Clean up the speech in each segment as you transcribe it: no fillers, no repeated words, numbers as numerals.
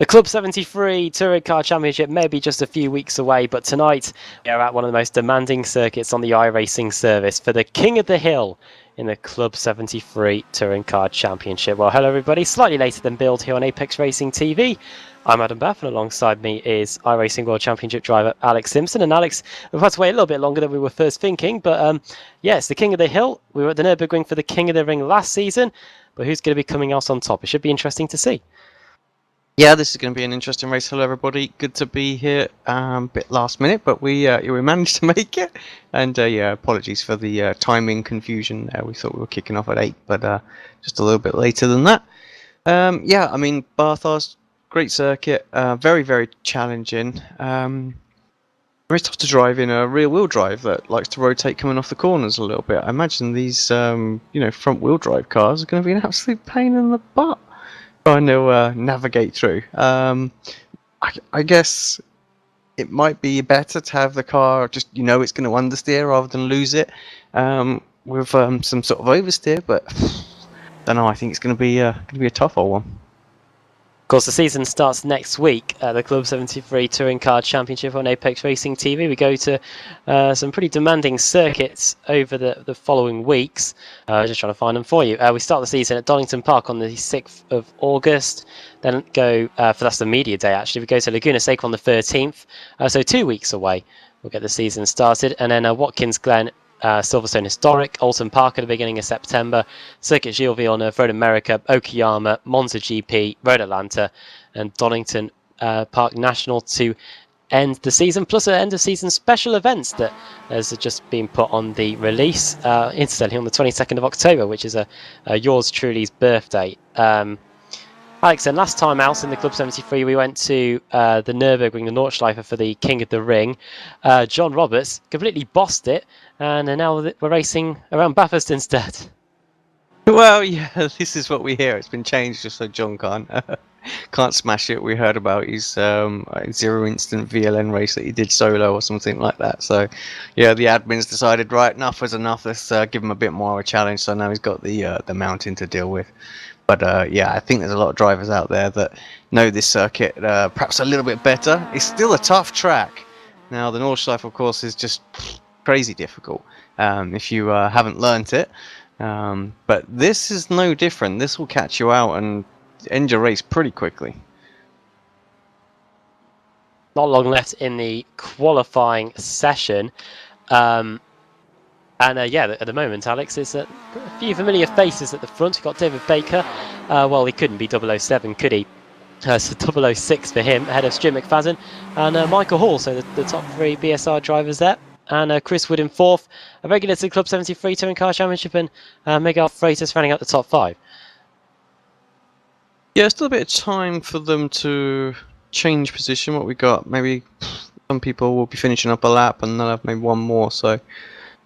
The Club 73 Touring Car Championship may be just a few weeks away, but tonight we are at one of the most demanding circuits on the iRacing service for the King of the Hill in the Club 73 Touring Car Championship. Well, hello everybody, slightly later than billed here on Apex Racing TV. I'm Adam Bath, and alongside me is iRacing World Championship driver Alex Simpson. And Alex, we've had to wait a little bit longer than we were first thinking, but yes, the King of the Hill. We were at the Nürburgring for the King of the Ring last season, but who's going to be coming out on top? It should be interesting to see. Yeah, this is going to be an interesting race. Hello, everybody. Good to be here. Bit last minute, but we managed to make it. And yeah, apologies for the timing confusion. We thought we were kicking off at 8, but just a little bit later than that. Yeah, I mean, Bathurst, great circuit. Very, very challenging. Very tough to drive in a rear-wheel drive that likes to rotate coming off the corners a little bit. I imagine these, front-wheel drive cars are going to be an absolute pain in the butt trying to navigate through. I guess it might be better to have the car just it's going to understeer rather than lose it with some sort of oversteer. But I don't know. I think it's going to be a tough old one. Of course, the season starts next week at the Club 73 Touring Car Championship on Apex Racing TV. We go to some pretty demanding circuits over the following weeks. Just trying to find them for you. We start the season at Donington Park on the 6th of August. Then go, that's the media day actually, we go to Laguna Seca on the 13th. So 2 weeks away we'll get the season started. And then Watkins Glen, Silverstone Historic, Alton Park at the beginning of September, Circuit Gilles Villeneuve, Road America, Okayama, Monza GP, Road Atlanta, and Donington Park National to end the season, plus an end of season special events that has just been put on the release, incidentally on the 22nd of October, which is yours truly's birthday. Alex, and last time out in the Club 73, we went to the Nürburgring, the Nordschleife for the King of the Ring. John Roberts completely bossed it, and now we're racing around Bathurst instead. Well, yeah, this is what we hear. It's been changed just so John can't smash it. We heard about his zero instant VLN race that he did solo or something like that. So, yeah, the admins decided, right, enough is enough. Let's give him a bit more of a challenge. So now he's got the mountain to deal with. But yeah, I think there's a lot of drivers out there that know this circuit perhaps a little bit better. It's still a tough track. Now, the Nordschleife, of course, is just crazy difficult if you haven't learnt it. But this is no different. This will catch you out and end your race pretty quickly. Not long left in the qualifying session. And yeah, at the moment, Alex, is a few familiar faces at the front. We've got David Baker. Well, he couldn't be 007, could he? So 006 for him, ahead of Stuart McFadden and Michael Hall. So the top 3 BSR drivers there. And Chris Wood in 4th. A regular to the Club 73 Touring Car Championship, and Miguel Freitas rounding out the top 5. Yeah, still a bit of time for them to change position. What we got, maybe some people will be finishing up a lap and they'll have maybe one more. So.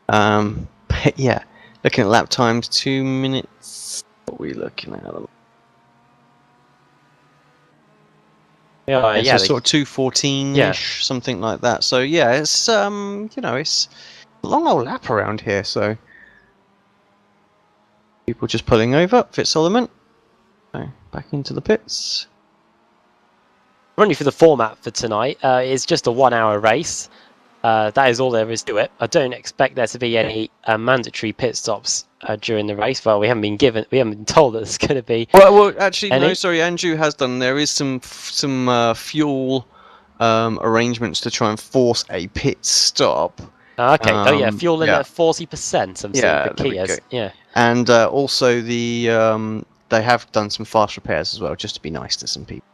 But yeah, looking at lap times, 2 minutes. What are we looking at? Yeah, so sort of 2:14-ish, something like that. So yeah, it's it's a long old lap around here. So people just pulling over. Fitzsolomon, so back into the pits. Running through the format for tonight, it's just a 1-hour race. That is all there is to it. I don't expect there to be any mandatory pit stops during the race. Well, we haven't been told that there's going to be. Well, actually, no. Sorry, Andrew has done. There is some fuel arrangements to try and force a pit stop. Okay. Oh yeah, fuel in at 40%. I'm seeing the Kias. Yeah. And also they have done some fast repairs as well, just to be nice to some people.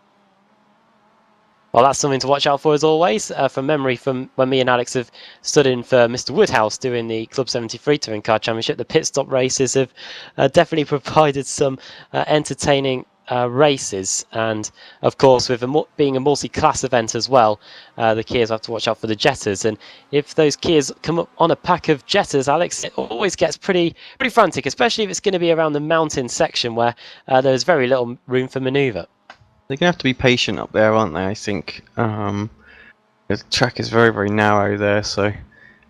Well, that's something to watch out for as always. From memory, from when me and Alex have stood in for Mr. Woodhouse doing the Club 73 Touring Car Championship, the pit stop races have definitely provided some entertaining races. And of course, with being a multi-class event as well, the Kias have to watch out for the Jettas. And if those Kias come up on a pack of Jettas, Alex, it always gets pretty frantic, especially if it's going to be around the mountain section where there's very little room for manoeuvre. They're going to have to be patient up there, aren't they, I think. The track is very, very narrow there, so...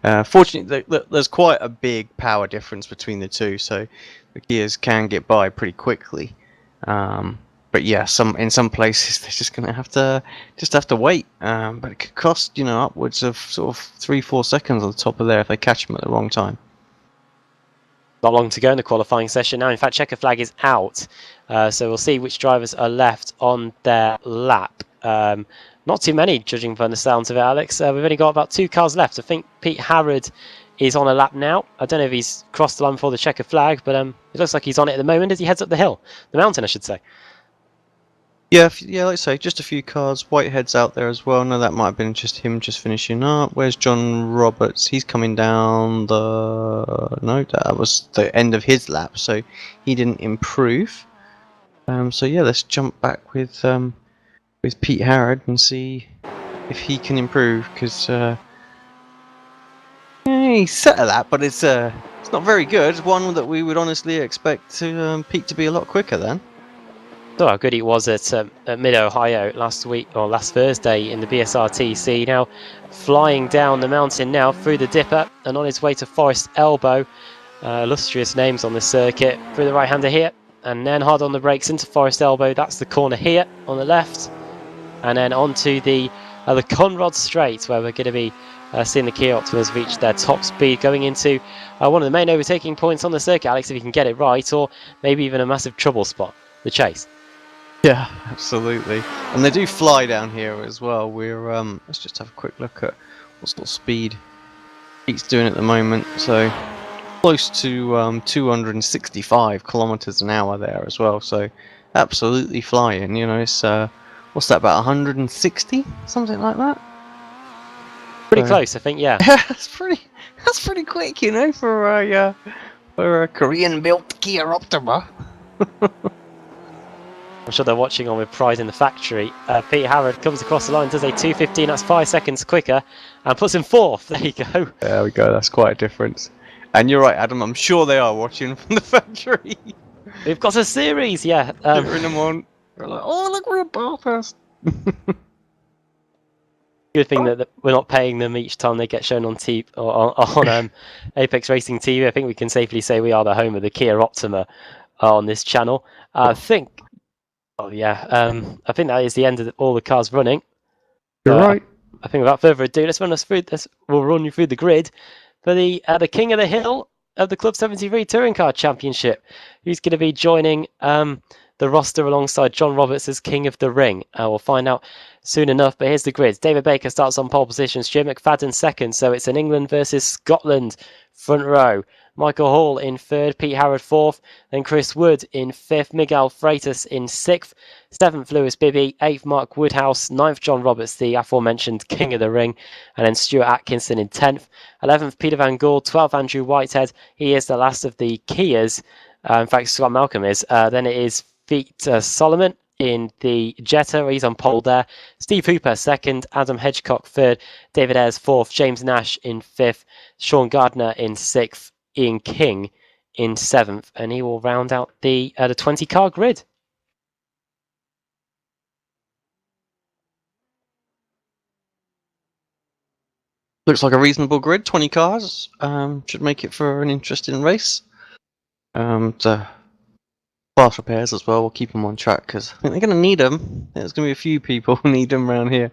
fortunately, there's quite a big power difference between the two, so the Kias can get by pretty quickly. But yeah, in some places they're just going to have to wait. But it could cost upwards of sort of 3-4 seconds on the top of there if they catch them at the wrong time. Not long to go in the qualifying session now. In fact, checker flag is out, so we'll see which drivers are left on their lap. Not too many, judging from the sounds of it, Alex. We've only got about 2 cars left. I think Pete Harrod is on a lap now. I don't know if he's crossed the line before the checker flag, but it looks like he's on it at the moment as he heads up the hill. The mountain, I should say. Yeah, like I say, just a few cars. Whitehead's out there as well. No, that might have been just him just finishing up. Where's John Roberts? He's coming down the... No, that was the end of his lap, so he didn't improve. So yeah, let's jump back with Pete Harrod and see if he can improve, because he set a lap, but it's not very good. One that we would honestly expect Pete to be a lot quicker than. Saw how good he was at Mid-Ohio last week, or last Thursday in the BSRTC. Now flying down the mountain now through the dipper and on his way to Forest Elbow. Illustrious names on the circuit. Through the right-hander here, and then hard on the brakes into Forest Elbow. That's the corner here on the left, and then onto the Conrod Straight, where we're going to be seeing the Kia Optimas reach their top speed, going into one of the main overtaking points on the circuit, Alex, if you can get it right, or maybe even a massive trouble spot, the chase. Yeah, absolutely. And they do fly down here as well. We're let's just have a quick look at what sort of speed Pete's doing at the moment. So close to 265 kilometers an hour there as well. So absolutely flying. It's what's that, about 160, something like that? Pretty close, I think. Yeah. That's pretty quick, for a Korean-built Kia Optima. I'm sure they're watching on with pride in the factory. Pete Harrod comes across the line, does a 2:15, that's 5 seconds quicker, and puts him 4th. There you go. There we go, that's quite a difference. And you're right, Adam, I'm sure they are watching from the factory. We've got a series, yeah. In them on. They're like, oh, look, we're a bar first. Good thing that we're not paying them each time they get shown on TV or on Apex Racing TV. I think we can safely say we are the home of the Kia Optima on this channel. I think that is the end of all the cars running. You're right. I think without further ado, let's run us through this. We'll run you through the grid for the King of the Hill of the Club 73 Touring Car Championship. Who's going to be joining the roster alongside John Roberts as King of the Ring? We'll find out soon enough, but here's the grid. David Baker starts on pole position, Stuart McFadden second, so it's an England versus Scotland front row. Michael Hall in 3rd, Pete Harrod 4th, then Chris Wood in 5th, Miguel Freitas in 6th, 7th Lewis Bibby, 8th Mark Woodhouse, 9th John Roberts, the aforementioned King of the Ring, and then Stuart Atkinson in 10th, 11th Peter Van Gool, 12th Andrew Whitehead. He is the last of the Kias. In fact, Scott Malcolm is. Then it is Pete Solomon in the Jetta, he's on pole there. Steve Hooper 2nd, Adam Hedgecock 3rd, David Ayres 4th, James Nash in 5th, Sean Gardner in 6th, Ian King in 7th, and he will round out the 20-car grid. Looks like a reasonable grid, 20 cars. Should make it for an interesting race. Fast repairs as well, we'll keep them on track because I think they're going to need them. There's going to be a few people who need them around here.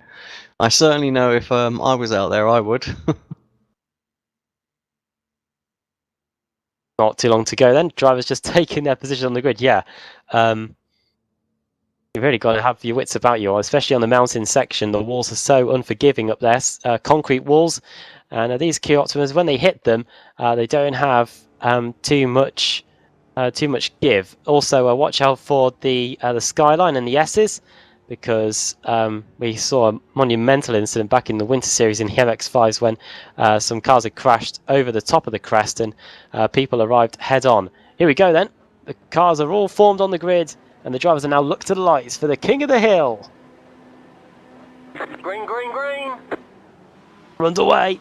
I certainly know if I was out there, I would. Not too long to go then. Drivers just taking their position on the grid. Yeah. You've really got to have your wits about you, especially on the mountain section. The walls are so unforgiving up there. Concrete walls. And these Kia Optimas, when they hit them, they don't have too much give. Also, watch out for the Skyline and the S's, because we saw a monumental incident back in the Winter Series in the MX-5s when some cars had crashed over the top of the crest and people arrived head-on. Here we go then. The cars are all formed on the grid and the drivers are now look to the lights for the King of the Hill. Green, green, green. Runs away.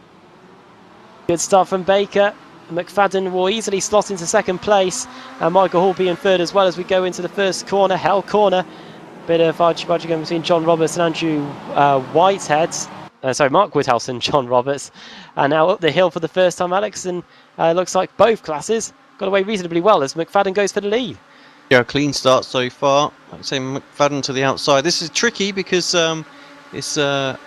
Good start from Baker. McFadden will easily slot into 2nd place, and Michael Hall be in 3rd as well as we go into the first corner, Hell Corner. Bit of argy-bargy going between John Roberts and Andrew Whitehead. Mark Woodhouse and John Roberts. And now up the hill for the first time, Alex, and looks like both classes got away reasonably well as McFadden goes for the lead. Yeah, clean start so far. Like I say, McFadden to the outside. This is tricky because it's a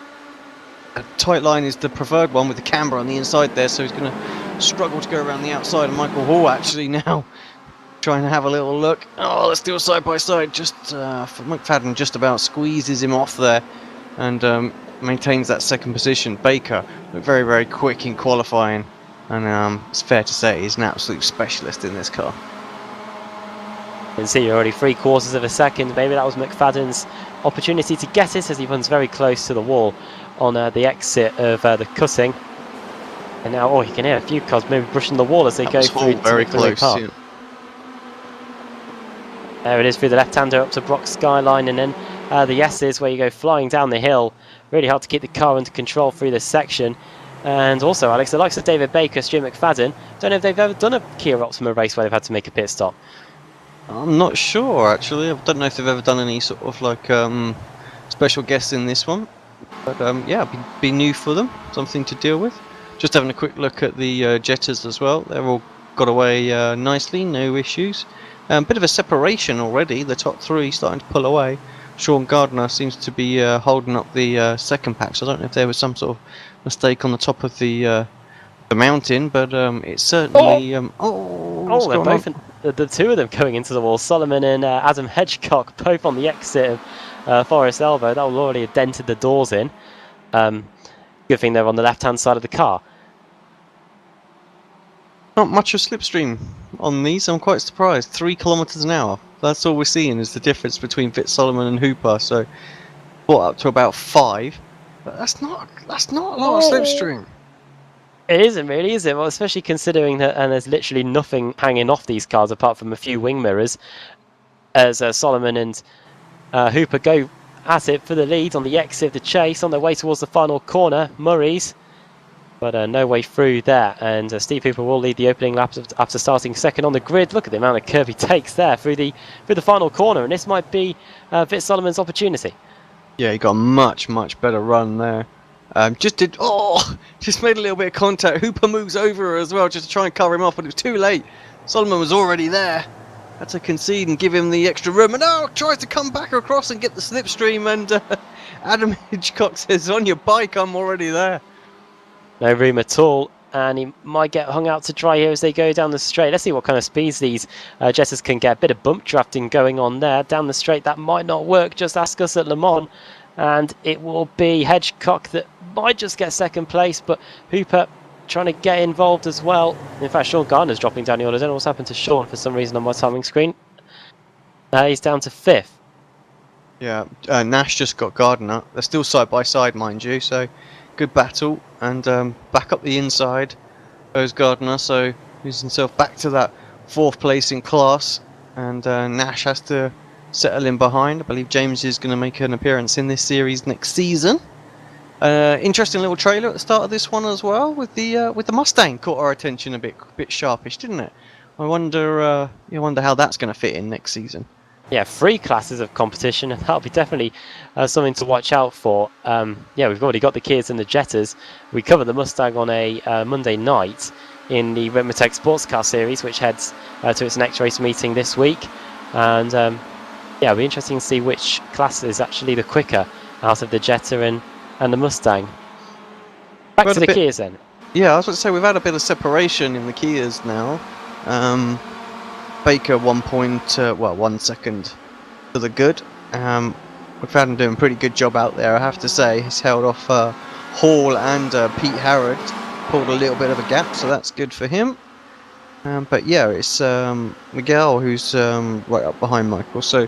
tight line is the preferred one with the camber on the inside there, so he's going to struggle to go around the outside. And Michael Hall actually now trying to have a little look. Oh, let's do a side by side. Just McFadden just about squeezes him off there and maintains that second position. Baker looked very, very quick in qualifying, and it's fair to say he's an absolute specialist in this car. You can see you're already 3/4 of a second. Maybe that was McFadden's opportunity to get it as he runs very close to the wall on the exit of the cutting. And now, you can hear a few cars maybe brushing the wall as they go through very close. Yeah. There it is through the left-hander up to Brock Skyline, and then the S's where you go flying down the hill. Really hard to keep the car under control through this section. And also, Alex, the likes of David Baker, Stu McFadden, don't know if they've ever done a Kia Optima race where they've had to make a pit stop. I'm not sure actually. I don't know if they've ever done any sort of like special guests in this one, but yeah, be new for them, something to deal with. Just having a quick look at the Jetters as well. They're all got away nicely, no issues. Bit of a separation already. The top three starting to pull away. Sean Gardner seems to be holding up the second pack. So I don't know if there was some sort of mistake on the top of the mountain, but it's certainly. They're both the two of them going into the wall. Solomon and Adam Hedgecock both on the exit of Forest Elbow. That will already have dented the doors in. Good thing they're on the left-hand side of the car. Not much of slipstream on these. I'm quite surprised. 3 kilometers an hour. That's all we're seeing is the difference between Fitz-Solomon and Hooper. So brought up to about 5. But that's not a lot of slipstream. It isn't really, is it? Well, especially considering that, and there's literally nothing hanging off these cars apart from a few wing mirrors, as Solomon and Hooper go at it for the lead on the exit of the chase on their way towards the final corner. Murray's, but no way through there. And Steve Hooper will lead the opening lap after starting second on the grid. Look at the amount of curve he takes there through the final corner, and this might be Fitz-Solomon's opportunity. Yeah, he got a much better run there. Just made a little bit of contact. Hooper moves over as well just to try and cover him off, but it was too late. Solomon was already there. Had to concede and give him the extra room, and now tries to come back across and get the slipstream, and Adam Hitchcock says, on your bike, I'm already there. No room at all, and he might get hung out to dry here as they go down the straight. Let's see what kind of speeds these Jetters can get. A bit of bump drafting going on there. Down the straight, that might not work. Just ask us at Le Mans. And it will be Hedgecock that might just get second place, but Hooper trying to get involved as well. In fact, Sean Gardner's dropping down the order. I don't know what's happened to Sean for some reason on my timing screen. He's down to 5th. Yeah, Nash just got Gardner. They're still side by side, mind you, so good battle. And back up the inside goes Gardner, so he's himself back to that 4th place in class. And Nash has to settle in behind. I believe James is going to make an appearance in this series next season. Interesting little trailer at the start of this one as well, with the Mustang caught our attention a bit sharpish, didn't it? I wonder how that's going to fit in next season. Yeah, 3 classes of competition, and that'll be definitely something to watch out for. Yeah, we've already got the Kias and the Jetters. We covered the Mustang on a Monday night in the Ritmatech Sports Car Series, which heads to its next race meeting this week. And yeah, it'll be interesting to see which class is actually the quicker out of the Jetta and the Mustang. Back to the Kias then. Yeah, I was going to say, we've had a bit of separation in the Kias now. Baker 1 second to the good. We've had him doing a pretty good job out there, I have to say. He's held off Hall and Pete Harrod, pulled a little bit of a gap, so that's good for him. But yeah, it's Miguel who's right up behind Michael. So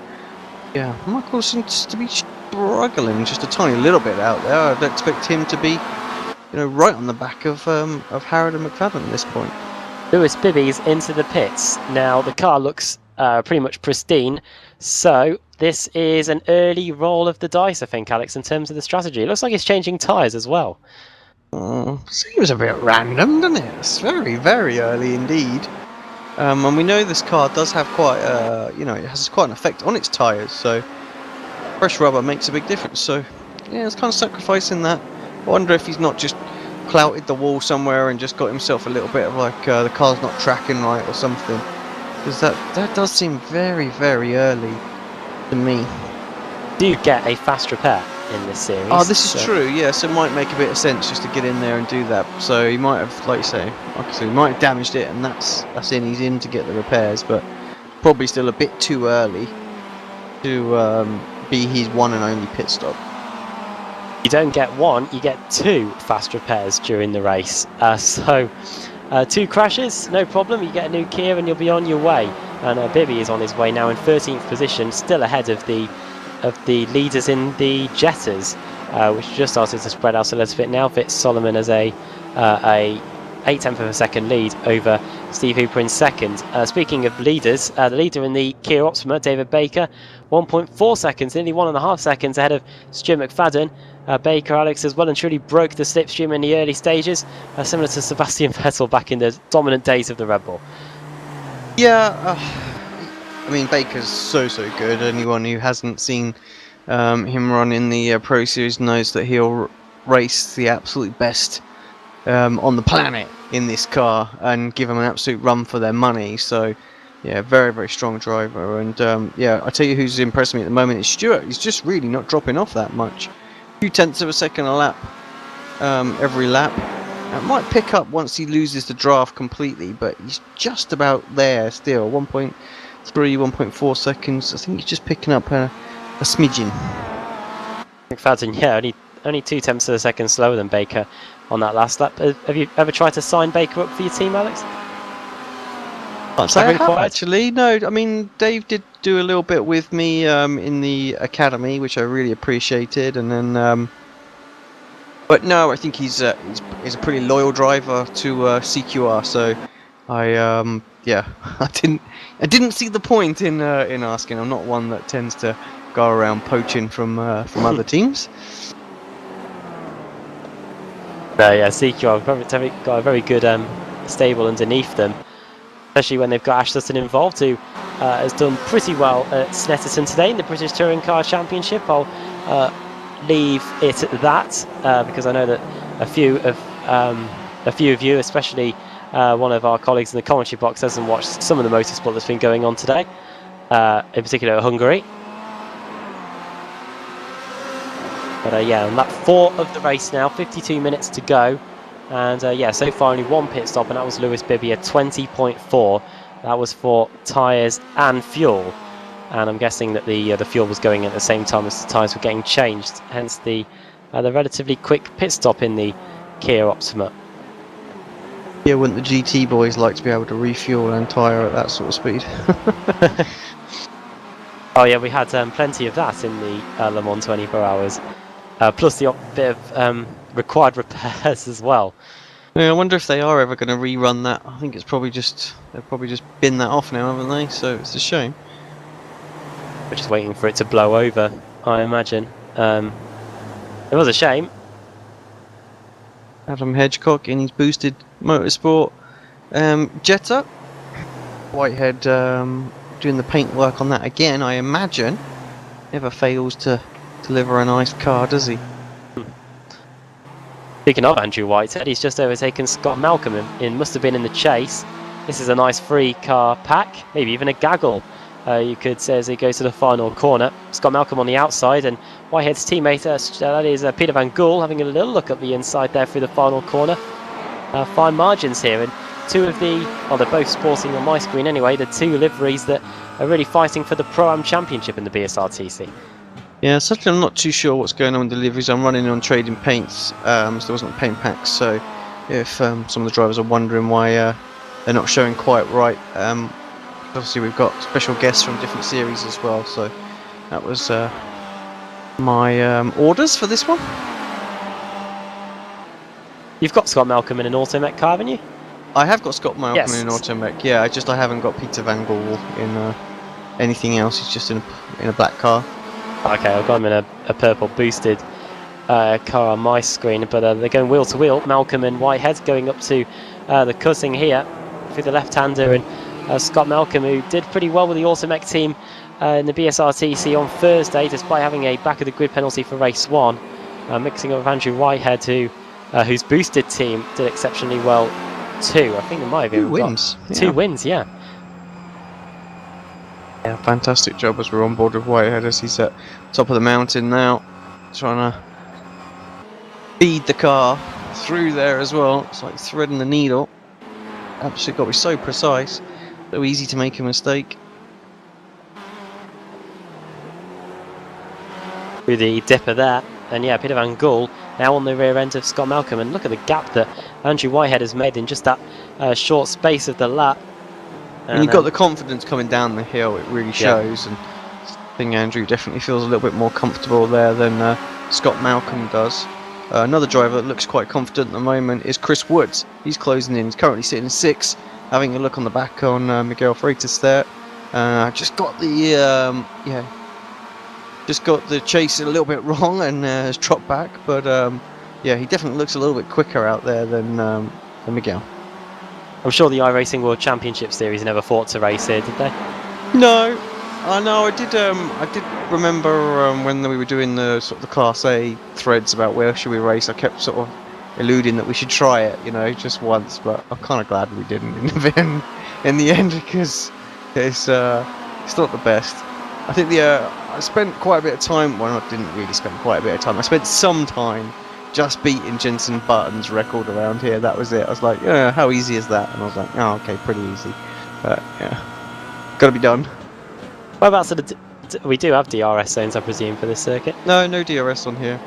yeah, Michael seems to be struggling just a tiny little bit out there. I'd expect him to be, right on the back of Harrod and McFadden at this point. Lewis Bibby's into the pits. Now the car looks pretty much pristine. So this is an early roll of the dice, I think, Alex, in terms of the strategy. It looks like it's changing tyres as well. Seems a bit random, doesn't it? It's very, very early indeed. And we know this car does have quite, it has quite an effect on its tyres, so fresh rubber makes a big difference. So, yeah, it's kind of sacrificing that. I wonder if he's not just clouted the wall somewhere and just got himself a little bit of like, the car's not tracking right or something. Because that does seem very, very early to me. Do you get a fast repair in this series? Oh, this is true, yeah, so it might make a bit of sense just to get in there and do that. So he might have, like you say, he might have damaged it, and that's he's in to get the repairs, but probably still a bit too early to be his one and only pit stop. You don't get one, you get two fast repairs during the race. So 2 crashes, no problem, you get a new Kia and you'll be on your way. And Bibby is on his way now in 13th position, still ahead of the leaders in the Jetters, which just started to spread out a little bit now. Fitz Solomon has a 8/10 of a second lead over Steve Hooper in second. Speaking of leaders, the leader in the Kia Optima, David Baker, 1.4 seconds, nearly 1.5 seconds ahead of Stuart McFadden. Baker, Alex, as well and truly broke the slipstream in the early stages, similar to Sebastian Vettel back in the dominant days of the Red Bull. Yeah, I mean, Baker's so good. Anyone who hasn't seen him run in the Pro Series knows that he'll race the absolute best on the planet in this car and give them an absolute run for their money. So, yeah, very, very strong driver. And yeah, I tell you who's impressed me at the moment is Stuart. He's just really not dropping off that much. 0.2 of a second a lap every lap. It might pick up once he loses the draft completely, but he's just about there still. 1.3, 1.4 seconds. I think he's just picking up a smidgen. McFadden, yeah, only 0.2 of a second slower than Baker on that last lap. Have you ever tried to sign Baker up for your team, Alex? I have actually. No, I mean, Dave did do a little bit with me in the academy, which I really appreciated, and then. But no, I think he's a pretty loyal driver to CQR. So yeah, I didn't see the point in asking. I'm not one that tends to go around poaching from other teams. No, yeah, CQR have got a very good stable underneath them, especially when they've got Ash Sutton involved, who has done pretty well at Snetterton today in the British Touring Car Championship. I'll leave it at that because I know that a few of you, especially one of our colleagues in the commentary box, hasn't watched some of the motorsport that's been going on today, in particular Hungary. But yeah, on lap 4 of the race now, 52 minutes to go, and yeah, so far only one pit stop, and that was Lewis Bibby at 20.4. That was for tyres and fuel. And I'm guessing that the fuel was going at the same time as the tyres were getting changed, hence the relatively quick pit stop in the Kia Optima. Yeah, wouldn't the GT boys like to be able to refuel and tyre at that sort of speed? Oh yeah, we had plenty of that in the Le Mans 24 hours, plus the bit of required repairs as well. Yeah, I wonder if they are ever going to rerun that. I think it's probably just they've probably just binned that off now, haven't they? So it's a shame. We're just waiting for it to blow over, I imagine. It was a shame. Adam Hedgecock in his boosted motorsport Jetta. Whitehead doing the paint work on that again, I imagine. Never fails to deliver a nice car, does he? Speaking of Andrew Whitehead, he's just overtaken Scott Malcolm in must have been in the chase. This is a nice free car pack, maybe even a gaggle. You could say as he goes to the final corner. Scott Malcolm on the outside, and Whitehead's teammate, that is Peter Van Gool, having a little look at the inside there through the final corner. Fine margins here, and two of the, well, they're both sporting on my screen anyway, the two liveries that are really fighting for the Pro-Am Championship in the BSRTC. Yeah, certainly I'm not too sure what's going on with deliveries. I'm running on trading paints, so there wasn't paint packs, so if some of the drivers are wondering why they're not showing quite right, obviously we've got special guests from different series as well, so that was my orders for this one. You've got Scott Malcolm in an Automech car, haven't you? I have got Scott Malcolm Yes. in an Automech, yeah, I haven't got Peter Van Gool in anything else. He's just in a black car. Okay, I've got him in a purple boosted car on my screen, but they're going wheel to wheel. Malcolm and Whitehead going up to the cutting here through the left-hander, and Scott Malcolm, who did pretty well with the Automech team in the BSRTC on Thursday, despite having a back-of-the-grid penalty for race 1, mixing up with Andrew Whitehead, whose boosted team did exceptionally well too. I think they might have even got 2 wins, yeah. Yeah, fantastic job as we're on board with Whitehead as he's at top of the mountain now, trying to feed the car through there as well. It's like threading the needle. Absolutely got to be so precise, so easy to make a mistake. Through the dipper there, and yeah, Peter Van Gool now on the rear end of Scott Malcolm, and look at the gap that Andrew Whitehead has made in just that short space of the lap. And you've got the confidence coming down the hill, it really shows, and I think Andrew definitely feels a little bit more comfortable there than Scott Malcolm does. Another driver that looks quite confident at the moment is Chris Woods. He's closing in, he's currently sitting in 6th, having a look on the back on Miguel Freitas there. Just got the just got the chase a little bit wrong and has dropped back, but yeah, he definitely looks a little bit quicker out there than Miguel. I'm sure the iRacing World Championship Series never thought to race here, did they? No, I know. I did remember when we were doing the sort of the Class A threads about where should we race. I kept sort of alluding that we should try it, you know, just once. But I'm kind of glad we didn't in the end because it's not the best. I think I spent quite a bit of time. Well, I didn't really spend quite a bit of time. I spent some time just beating Jenson Button's record around here. That was it. I was like, yeah, how easy is that? And I was like, oh, okay, pretty easy. But yeah, got to be done. Whereabouts we do have DRS zones, I presume, for this circuit? No DRS on here.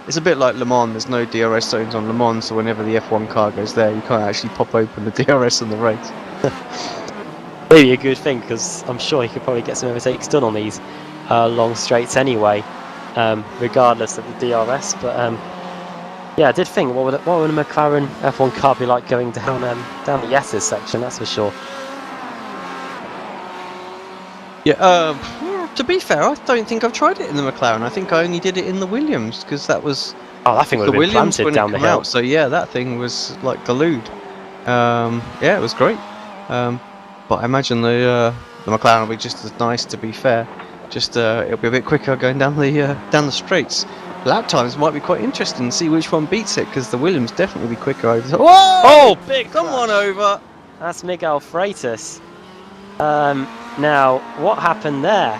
It's a bit like Le Mans. There's no DRS zones on Le Mans, so whenever the F1 car goes there, you can't actually pop open the DRS on the race. Maybe a good thing, because I'm sure he could probably get some overtakes done on these long straights anyway, regardless of the DRS. But yeah, I did think, what would a McLaren F1 car be like going down the Yeses section? That's for sure. Yeah. To be fair, I don't think I've tried it in the McLaren. I think I only did it in the Williams because that was. Oh, that thing would have been planted down the hill. So yeah, that thing was like glued. Yeah, it was great. But I imagine the McLaren will be just as nice. To be fair, just it'll be a bit quicker going down the straights. Lap times might be quite interesting to see which one beats it because the Williams definitely be quicker over. Whoa! Oh, big! Someone over. That's Miguel Freitas. Now, what happened there?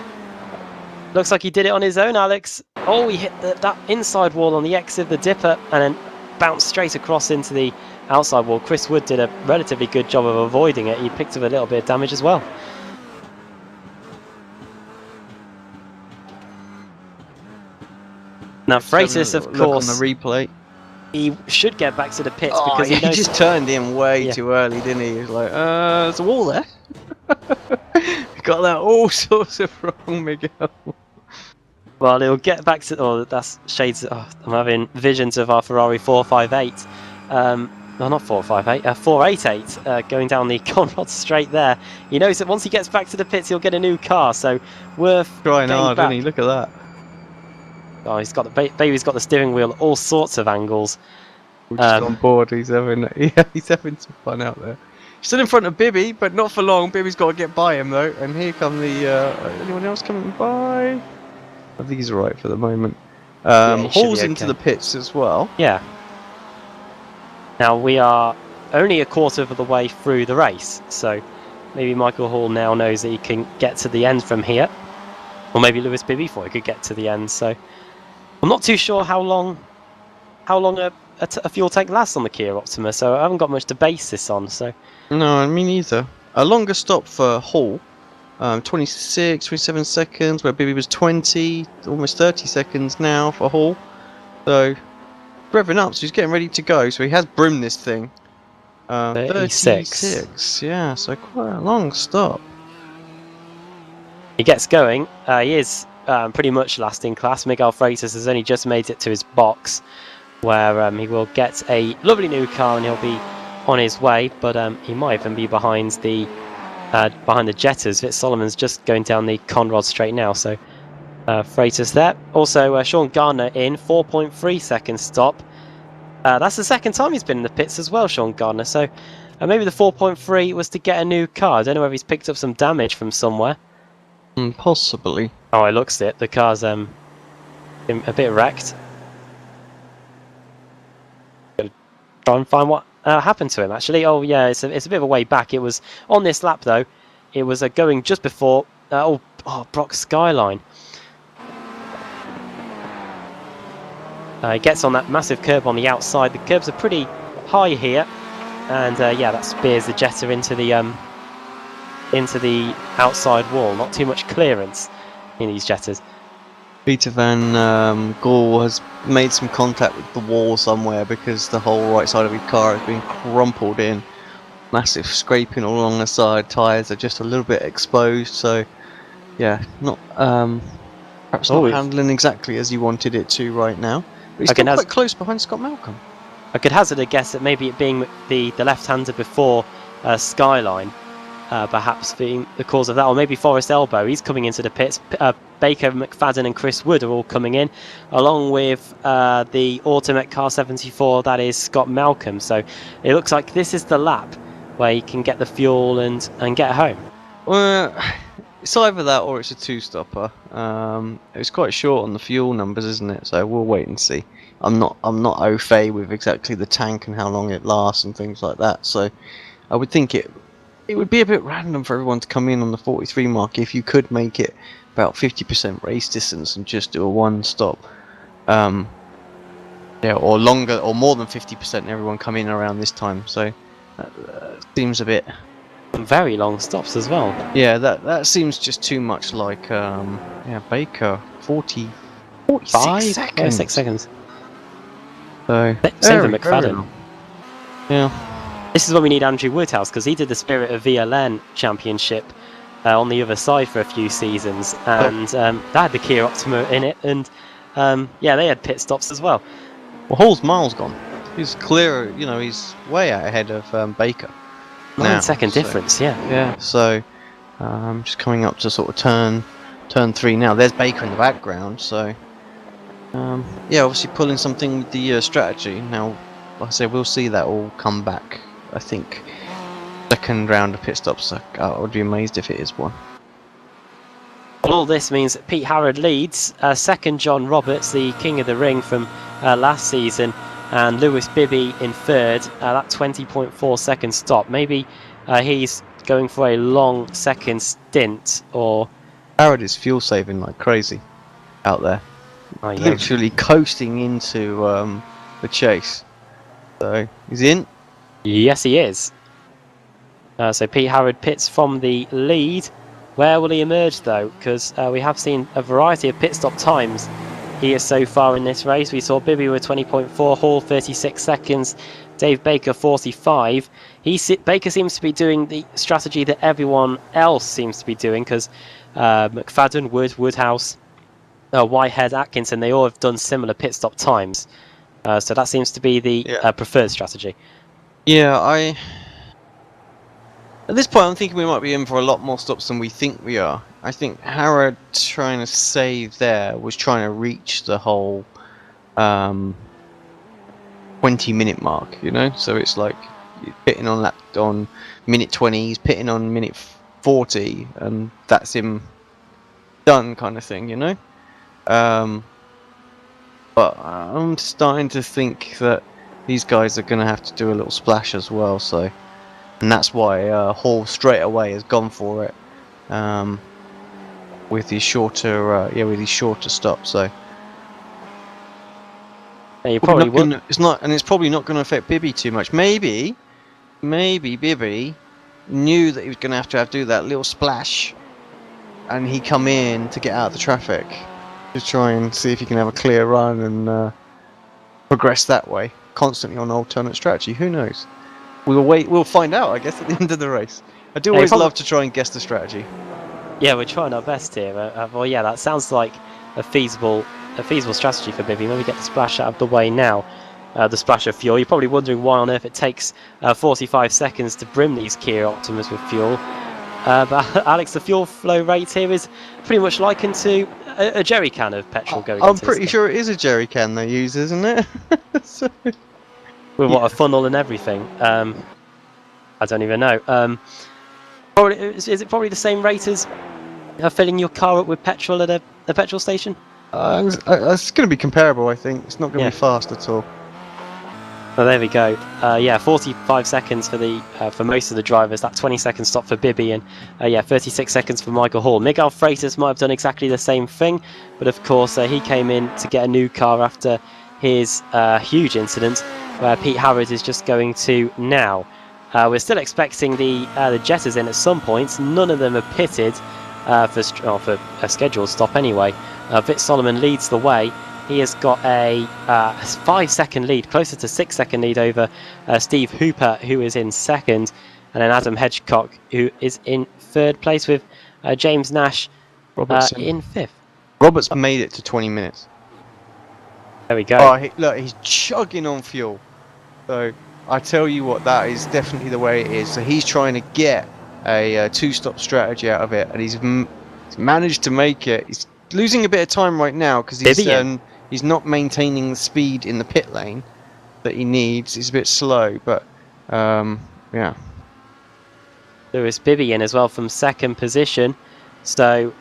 Looks like he did it on his own, Alex. Oh, he hit that inside wall on the exit of the dipper and then bounced straight across into the outside wall. Chris Wood did a relatively good job of avoiding it. He picked up a little bit of damage as well. Now, Freitas, of course, on the replay, he should get back to the pits because he knows he just turned in way too early, didn't he? He was like, there's a wall there. Got that all sorts of wrong, Miguel. Well, he'll get back to. Oh, that's shades. Oh, I'm having visions of our Ferrari 458. No, not 458. 488 going down the Conrod straight there. He knows that once he gets back to the pits, he'll get a new car. So worth trying hard, isn't he? Look at that. Oh, he's got the baby's got the steering wheel at all sorts of angles. We're just on board. He's having some fun out there. Still in front of Bibby, but not for long. Bibby's got to get by him though. And here come the anyone else coming by? I think he's alright for the moment. Hall's into the pits as well. Yeah. Now we are only a quarter of the way through the race, so maybe Michael Hall now knows that he can get to the end from here, or maybe Lewis Bibby thought he could get to the end. So I'm not too sure how long a fuel tank lasts on the Kia Optima. So I haven't got much to base this on. So. No, me neither. A longer stop for Hall, 26, 27 seconds, where Bibby was 20, almost 30 seconds now for Hall. So, revving up, so he's getting ready to go. So he has brimmed this thing. 36, yeah, so quite a long stop. He gets going. He is pretty much last in class. Miguel Freitas has only just made it to his box, where he will get a lovely new car and he'll be on his way, but he might even be behind the Jetters. Fitz Solomon's just going down the Conrod straight now, so Freitas there. Also, Sean Gardner in 4.3 second stop. That's the second time he's been in the pits as well, Sean Gardner. So maybe the 4.3 was to get a new car. I don't know whether he's picked up some damage from somewhere. Possibly. Oh, it looks it. The car's a bit wrecked. Try and find what happened to him actually. Oh yeah, it's a bit of a way back. It was on this lap though. It was going just before Brock Skyline. He gets on that massive curb on the outside. The curbs are pretty high here, and that spears the Jetta into the outside wall. Not too much clearance in these Jettas. Peter Van Gaal has made some contact with the wall somewhere because the whole right side of his car has been crumpled in. Massive scraping all along the side. Tyres are just a little bit exposed, so yeah, not perhaps not handling exactly as you wanted it to right now. But he's still quite close behind Scott Malcolm. I could hazard a guess that maybe it being the left-hander before Skyline, perhaps being the cause of that, or maybe Forrest Elbow. He's coming into the pits. Baker, McFadden and Chris Wood are all coming in, along with the Automet Car 74, that is Scott Malcolm. So it looks like this is the lap where you can get the fuel and get home. Well, it's either that or it's a two-stopper. It was quite short on the fuel numbers, isn't it? So we'll wait and see. I'm not au fait with exactly the tank and how long it lasts and things like that. So I would think it would be a bit random for everyone to come in on the 43 mark if you could make it about 50% race distance and just do a one-stop. Or longer, or more than 50%, and everyone come in around this time. So that seems a bit. Very long stops as well. Yeah, that seems just too much like Baker 46 seconds. 6 seconds. So same for McFadden. Yeah. This is when we need Andrew Woodhouse, because he did the Spirit of VLN Championship on the other side for a few seasons, and that had the Kia Optima in it, and they had pit stops as well. Well, Hall's miles gone. He's clearer, he's way out ahead of Baker. 9 second difference, yeah. Yeah, so just coming up to sort of turn 3 now. There's Baker in the background, so obviously pulling something with the strategy. Now, like I say, we'll see that all come back. I think second round of pit stops. I would be amazed if it is one. Well, all this means that Pete Harrod leads. Second, John Roberts, the king of the ring from last season, and Lewis Bibby in third. That 20.4 second stop. Maybe he's going for a long second stint, or Harrod is fuel saving like crazy out there. Oh, yeah. Literally coasting into the chase. So he's in. Yes, he is. So Pete Harrod pits from the lead. Where will he emerge, though? Because we have seen a variety of pit stop times here so far in this race. We saw Bibby with 20.4, Hall 36 seconds, Dave Baker 45. Baker seems to be doing the strategy that everyone else seems to be doing, because McFadden, Woodhouse, Whitehead, Atkinson, they all have done similar pit stop times. So that seems to be the preferred strategy. Yeah, at this point I'm thinking we might be in for a lot more stops than we think we are. I think Harrod trying to save there was trying to reach the whole 20-minute mark, So it's like pitting on minute 20, he's pitting on minute 40, and that's him done, kind of thing, But I'm starting to think that these guys are going to have to do a little splash as well, and that's why Hall straight away has gone for it with these shorter stops. So you probably would. It's probably not going to affect Bibby too much. Maybe Bibby knew that he was going to have to do that little splash, and he come in to get out of the traffic to try and see if he can have a clear run and progress that way, constantly on alternate strategy. Who knows? We'll find out, I guess, at the end of the race. I do always love to try and guess the strategy. Yeah, we're trying our best here. That sounds like a feasible strategy for Bibby. Maybe get the splash out of the way now. The splash of fuel. You're probably wondering why on earth it takes 45 seconds to brim these Kia Optimas with fuel. But Alex, the fuel flow rate here is pretty much likened to a jerry can of petrol going into I'm pretty sure it is a jerry can they use, isn't it? With a funnel and everything. I don't even know. Is it probably the same rate as filling your car up with petrol at a petrol station? It's going to be comparable, I think. It's not going to be fast at all. Oh, there we go. Yeah, 45 seconds for most of the drivers. That 20-second stop for Bibby, and 36 seconds for Michael Hall. Miguel Freitas might have done exactly the same thing, but of course he came in to get a new car after his huge incident, where Pete Harrods is just going to now. We're still expecting the Jetters in at some points. None of them are pitted for a scheduled stop anyway. Vit Solomon leads the way. He has got a 5-second lead, closer to 6-second lead over Steve Hooper, who is in second, and then Adam Hedgecock, who is in third place, with James Nash in fifth. Roberts made it to 20 minutes. There we go. Oh, look, he's chugging on fuel. So I tell you what, that is definitely the way it is. So he's trying to get a two-stop strategy out of it, and he's managed to make it. He's losing a bit of time right now because he's not maintaining the speed in the pit lane that he needs. He's a bit slow, but yeah. Lewis Bibby in as well from second position, so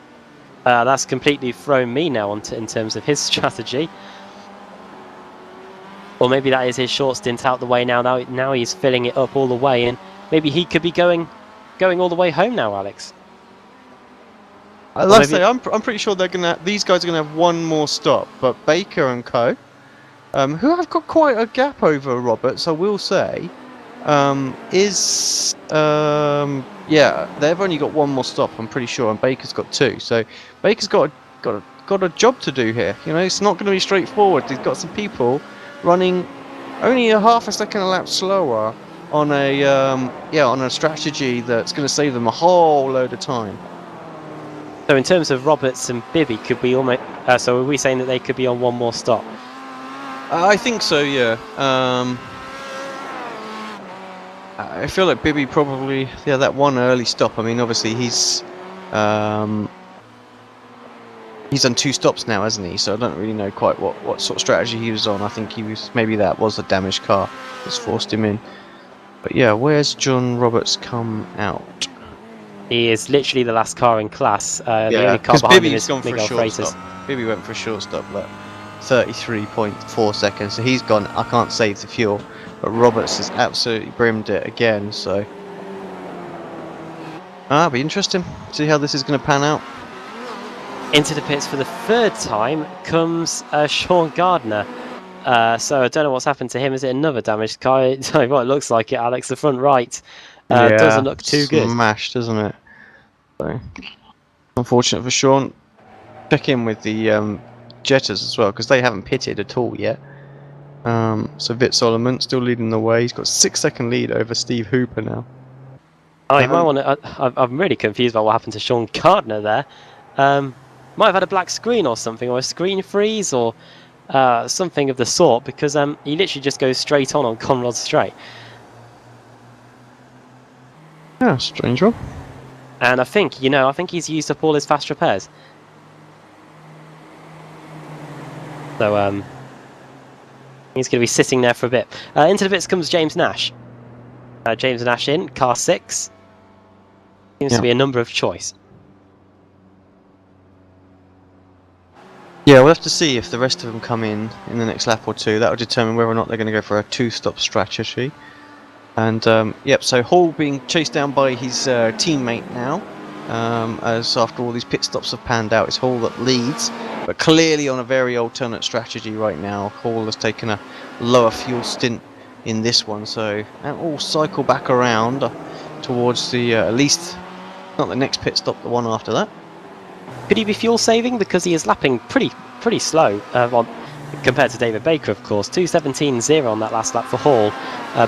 that's completely thrown me now in terms of his strategy. Or maybe that is his short stint out the way now. Now he's filling it up all the way, and maybe he could be going all the way home now, Alex. Let's say I'm pretty sure these guys are gonna have one more stop, but Baker and Co, who have got quite a gap over Roberts, I will say, they've only got one more stop, I'm pretty sure, and Baker's got 2. So Baker's got a job to do here. You know, it's not going to be straightforward. He's got some people running only a half a second a lap slower on a strategy that's going to save them a whole load of time. So in terms of Roberts and Bibby, could we almost? So are we saying that they could be on one more stop? I think so. Yeah. I feel like Bibby probably that one early stop. I mean, obviously he's done 2 stops now, hasn't he? So I don't really know quite what sort of strategy he was on. I think maybe that was a damaged car that's forced him in. But yeah, where's John Roberts come out? He is literally the last car in class. The only car behind him is Miguel Freitas. Bibby went for a short stop, like 33.4 seconds. So he's gone. I can't save the fuel, but Roberts has absolutely brimmed it again. So it'll be interesting. See how this is going to pan out. Into the pits for the 3rd time comes Sean Gardner. So I don't know what's happened to him. Is it another damaged car? Well, it looks like it, Alex. The front right doesn't look too good. Smashed, doesn't it? So unfortunate for Sean. Check in with the Jetters as well, because they haven't pitted at all yet. So Vit Solomon still leading the way. He's got a 6-second lead over Steve Hooper now. Oh, you might want to. I'm really confused about what happened to Sean Gardner there. Might have had a black screen or something, or a screen freeze, or something of the sort, because he literally just goes straight on Conrod Straight. Yeah, strange one. And I think he's used up all his fast repairs. So he's going to be sitting there for a bit. Into the bits comes James Nash. James Nash in car 6. Seems to be a number of choice. Yeah, we'll have to see if the rest of them come in the next lap or 2. That will determine whether or not they're going to go for a 2-stop strategy. And so Hall being chased down by his teammate now, as after all these pit stops have panned out, it's Hall that leads, but clearly on a very alternate strategy right now. Hall has taken a lower fuel stint in this one, so that will cycle back around towards the at least not the next pit stop, the one after that. Could he be fuel saving, because he is lapping pretty slow compared to David Baker, of course. 2:17.0 on that last lap for Hall.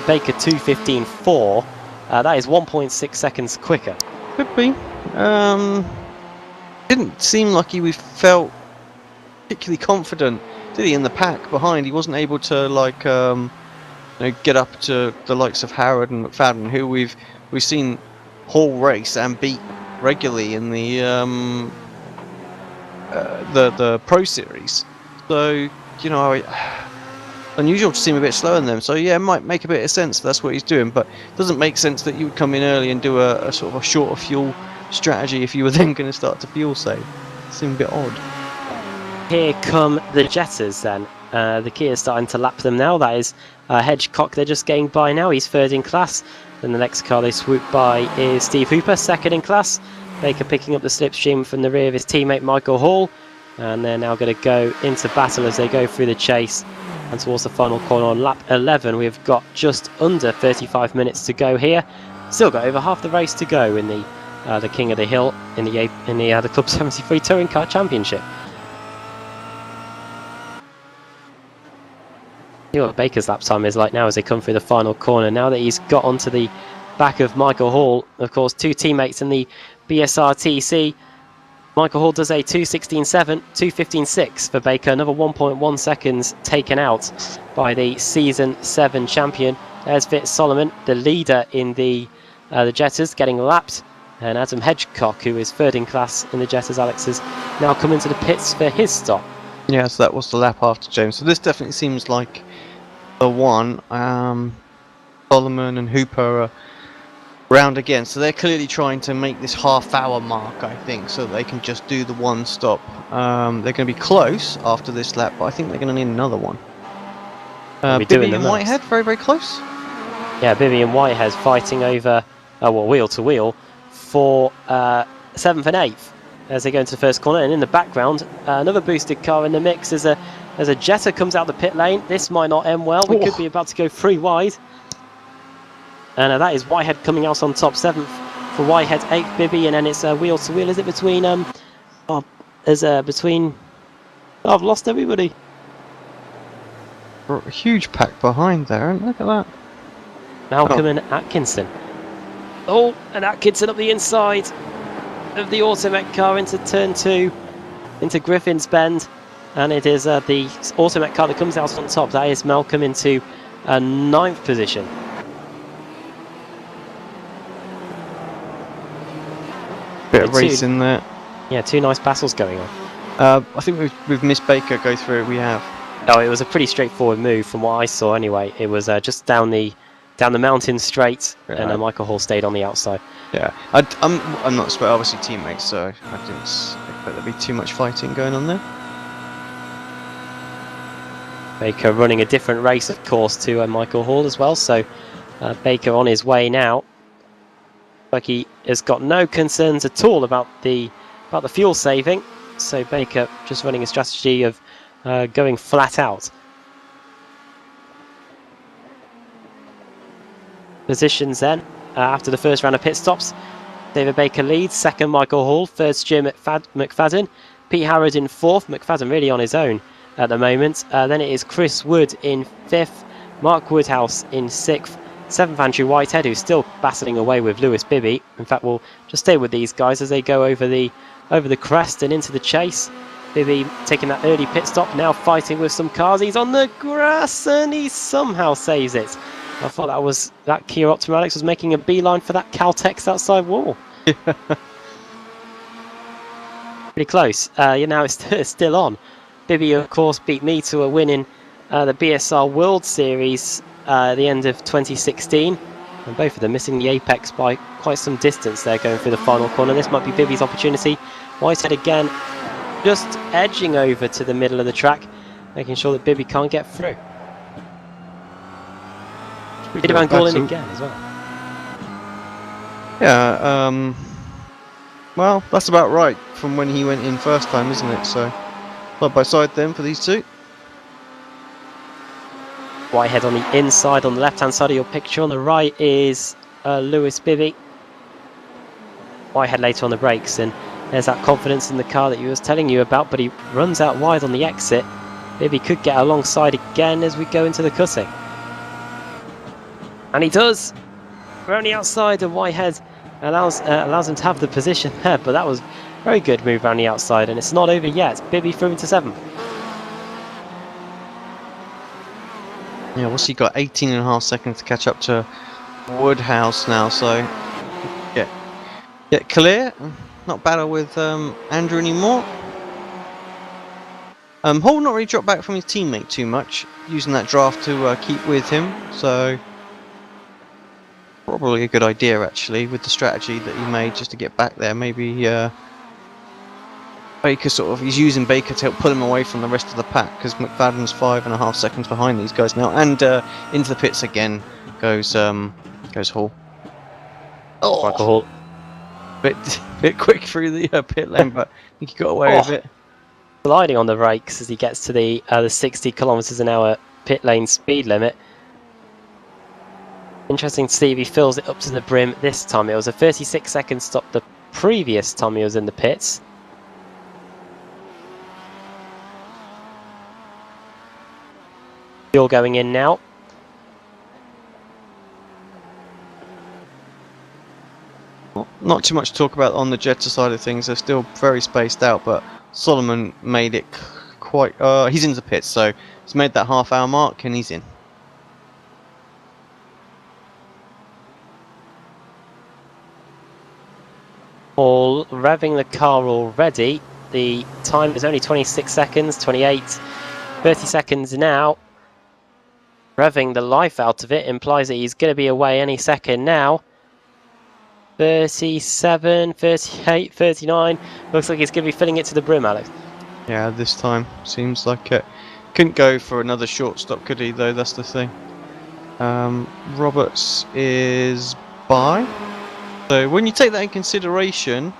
Baker 2:15.4. That is 1.6 seconds quicker. Could be. Didn't seem like he felt particularly confident, did he? In the pack behind, he wasn't able to get up to the likes of Howard and McFadden, who we've seen Hall race and beat regularly in the Pro Series. So unusual to seem a bit slower than them. So yeah, it might make a bit of sense that's what he's doing, but it doesn't make sense that you would come in early and do a sort of a shorter fuel strategy if you were then going to start to fuel save. It seemed a bit odd. Here come the Jetters then. The Kia is starting to lap them now. That is Hedgecock. They're just getting by now. He's third in class. Then the next car they swoop by is Steve Hooper, second in class. Baker picking up the slipstream from the rear of his teammate Michael Hall. And they're now going to go into battle as they go through the chase. And towards the final corner on lap 11, we've got just under 35 minutes to go here. Still got over half the race to go in the King of the Hill in the Club 73 Touring Car Championship. See what Baker's lap time is like now as they come through the final corner. Now that he's got onto the back of Michael Hall, of course, two teammates in the BSRTC. Michael Hall does a 2:16.7, 2:15.6 for Baker. Another 1.1 seconds taken out by the Season 7 champion. There's Fitz Solomon, the leader in the Jetters, getting lapped. And Adam Hedgecock, who is third in class in the Jetters, Alex, has now come into the pits for his stop. Yeah, so that was the lap after James. So this definitely seems like the one. Solomon and Hooper are round again, so they're clearly trying to make this half-hour mark, I think, so that they can just do the one stop. They're going to be close after this lap, but I think they're going to need another one. Bibby and Whitehead, very, very close. Yeah, Bibby and Whitehead fighting over, wheel to wheel for 7th and 8th as they go into the first corner. And in the background, another boosted car in the mix as a Jetta comes out the pit lane. This might not end well. We could be about to go 3 wide. And that is Whitehead coming out on top, 7th for Whitehead, 8th Bibby, and then it's wheel to wheel. Is it between I've lost everybody. A huge pack behind there, and look at that. Malcolm and Atkinson. Oh, and Atkinson up the inside of the Automech car into turn 2, into Griffin's Bend. And it is the Automech car that comes out on top. That is Malcolm into 9th position. Bit of racing there. Yeah, 2 nice battles going on. I think we've missed Baker go through. We have. Oh, it was a pretty straightforward move from what I saw. Anyway, it was just down the mountain straight, and Michael Hall stayed on the outside. Yeah, I'm not obviously teammates, so I didn't expect there'd be too much fighting going on there. Baker running a different race, of course, to Michael Hall as well. So Baker on his way now. Like he has got no concerns at all about the fuel saving. So Baker just running a strategy of going flat out. Positions then after the first round of pit stops. David Baker leads, second Michael Hall, third Stu McFadden, Pete Harrod in 4th, McFadden really on his own at the moment. Then it is Chris Wood in 5th, Mark Woodhouse in 6th, 7th Andrew Whitehead, who's still battling away with Lewis Bibby. In fact, we'll just stay with these guys as they go over the crest and into the chase. Bibby taking that early pit stop, now fighting with some cars. He's on the grass and he somehow saves it. I thought that Kia Optima Alex was making a beeline for that Caltex outside wall. Pretty close. Now it's still on. Bibby, of course, beat me to a win in the BSR World Series at the end of 2016. And both of them missing the apex by quite some distance there going through the final corner. This might be Bibby's opportunity. Whitehead again, just edging over to the middle of the track, making sure that Bibby can't get through. Peter Van Gorlin again as well. Yeah, well, that's about right from when he went in first time, isn't it? So, side by side then for these two. Whitehead on the inside, on the left-hand side of your picture. On the right is Lewis Bibby. Whitehead later on the brakes, and there's that confidence in the car that he was telling you about, but he runs out wide on the exit. Bibby could get alongside again as we go into the cutting. And he does. We're on the outside, and Whitehead allows him to have the position there, but that was a very good move around the outside, and it's not over yet. Bibby through into 7th. Yeah, what's he got? 18.5 seconds to catch up to Woodhouse now, so get clear. Not battle with Andrew anymore. Hall not really dropped back from his teammate too much, using that draft to keep with him, so probably a good idea actually with the strategy that he made just to get back there. Maybe Baker he's using Baker to help pull him away from the rest of the pack because McFadden's 5.5 seconds behind these guys now, and into the pits again goes Hall. Oh, Michael Hall. Bit quick through the pit lane, but I think he got away with it. Sliding on the brakes as he gets to the 60 kilometers an hour pit lane speed limit. Interesting to see if he fills it up to the brim this time. It was a 36-second stop the previous time he was in the pits. Fuel going in now. Not too much to talk about on the Jetta side of things. They're still very spaced out, but Solomon made it quite... he's in the pits, so he's made that half-hour mark and he's in. All revving the car already. The time is only 26 seconds, 28, 30 seconds now. Revving the life out of it implies that he's going to be away any second now. 37, 38, 39. Looks like he's going to be filling it to the brim, Alex. Yeah, this time seems like it. Couldn't go for another short stop, could he, though? That's the thing. Roberts is by. So when you take that in consideration,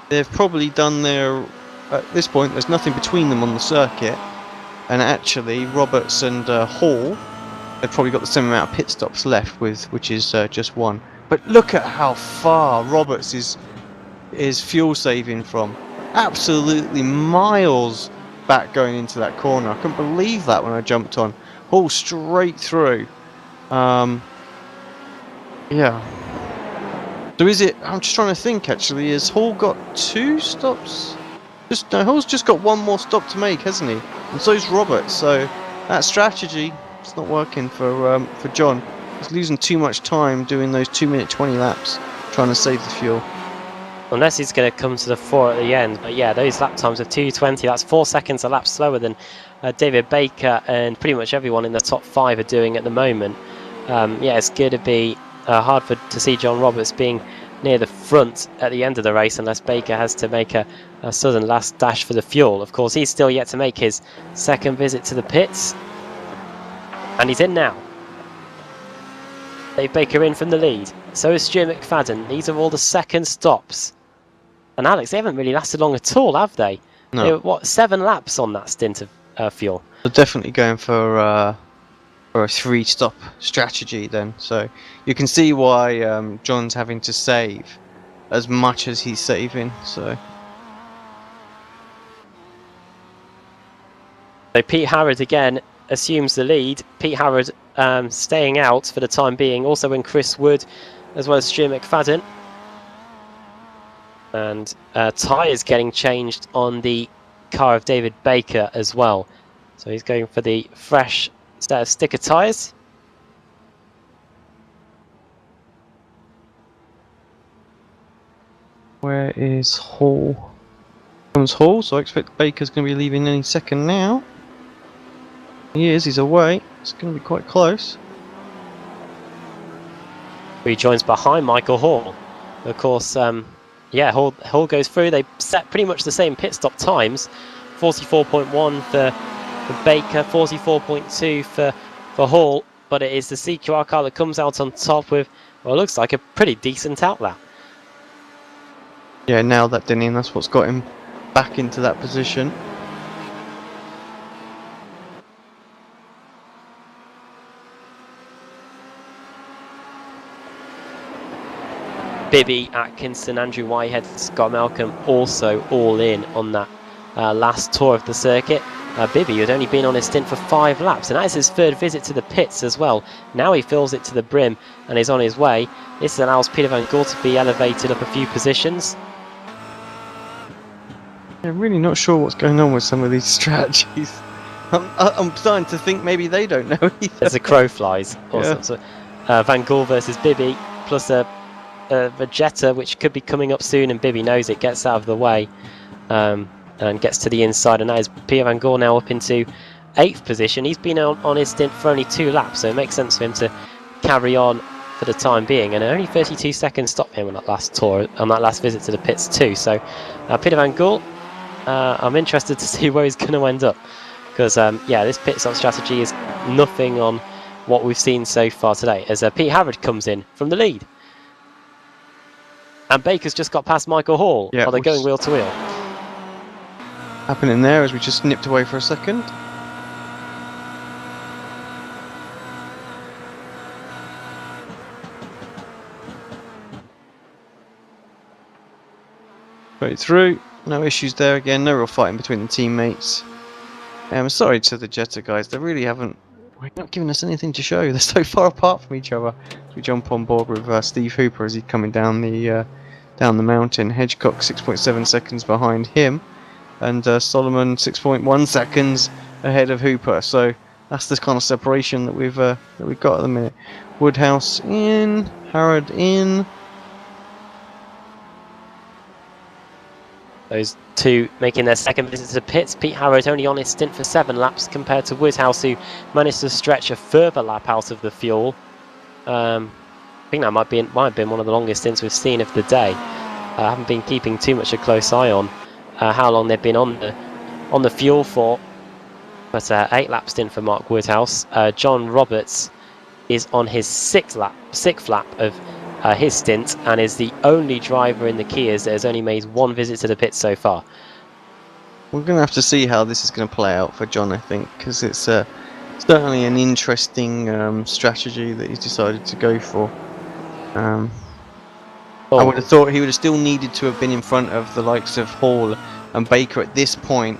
they've probably done their... At this point, there's nothing between them on the circuit. And actually, Roberts and Hall, they've probably got the same amount of pit stops left, which is just one. But look at how far Roberts is fuel saving from. Absolutely miles back going into that corner. I couldn't believe that when I jumped on. Hall straight through. Yeah. So is it... I'm just trying to think, actually. Has Hall got 2 stops? No, Hall's just got 1 more stop to make, hasn't he? And so's Roberts. So that strategy, it's not working for John. He's losing too much time doing those 2-minute 20 laps, trying to save the fuel. Unless he's going to come to the 4 at the end. But yeah, those lap times of 2:20, that's 4 seconds a lap slower than David Baker and pretty much everyone in the top 5 are doing at the moment. Yeah, it's going to be hard to see John Roberts being near the front at the end of the race unless Baker has to make a sudden last dash for the fuel. Of course, he's still yet to make his second visit to the pits. And he's in now. Dave Baker in from the lead. So is Stuart McFadden. These are all the second stops. And Alex, they haven't really lasted long at all, have they? No. They were, what, 7 laps on that stint of fuel? They're definitely going for a 3-stop strategy then. So you can see why John's having to save as much as he's saving. So Pete Harrod again assumes the lead. Pete Harrod staying out for the time being. Also in Chris Wood as well as Stuart McFadden. And tyres getting changed on the car of David Baker as well. So he's going for the fresh set of sticker tyres. where is Hall? Comes Hall, so I expect Baker's going to be leaving any second now. He is, he's away. It's going to be quite close. He joins behind Michael Hall. Of course, yeah, Hall goes through. They set pretty much the same pit stop times. 44.1 for Baker, 44.2 for Hall. But it is the CQR car that comes out on top with, well, it looks like a pretty decent outlap. Yeah, nailed that, didn't he? And that's what's got him back into that position. Bibby, Atkinson, Andrew Whitehead, Scott Malcolm also all in on that last tour of the circuit. Bibby had only been on his stint for 5 laps, and that is his 3rd visit to the pits as well. Now he fills it to the brim and is on his way. This allows Peter Van Gool to be elevated up a few positions. I'm really not sure what's going on with some of these strategies. I'm starting to think maybe they don't know either. As the crow flies. Awesome. Yeah. So, Van Gool versus Bibby, plus a Jetta, which could be coming up soon, and Bibby knows it, gets out of the way and gets to the inside. And that is Peter Van Gool now up into 8th position. He's been on his stint for only 2 laps, so it makes sense for him to carry on for the time being. And only 32 seconds stopped him on that last tour, on that last visit to the pits too. So Peter Van Gool I'm interested to see where he's going to end up. Because, yeah, this pit stop strategy is nothing on what we've seen so far today. As Pete Harrod comes in from the lead. And Baker's just got past Michael Hall. Yeah, Are they going wheel to wheel? Happening there as we just nipped away for a second. Straight through, no issues there again, no real fighting between the teammates. I'm sorry to the Jetta guys, they really haven't, not giving us anything to show. They're so far apart from each other. We jump on board with Steve Hooper as he's coming down the mountain. Hedgecock 6.7 seconds behind him, and Solomon 6.1 seconds ahead of Hooper. So that's the kind of separation that we've got at the minute. Woodhouse in, Harrod in. Those two making their second visit to the pits. Pete Harrod only on his stint for 7 laps compared to Woodhouse, who managed to stretch a further lap out of the fuel. I think that might have been one of the longest stints we've seen of the day. I haven't been keeping too much a close eye on how long they've been on the fuel for. But 8 lap stint for Mark Woodhouse. John Roberts is on his 6th lap of his stint, and is the only driver in the Kias that has only made 1 visit to the pits so far. We're going to have to see how this is going to play out for John, I think, because it's certainly an interesting strategy that he's decided to go for. I would have thought he would have still needed to have been in front of the likes of Hall and Baker at this point,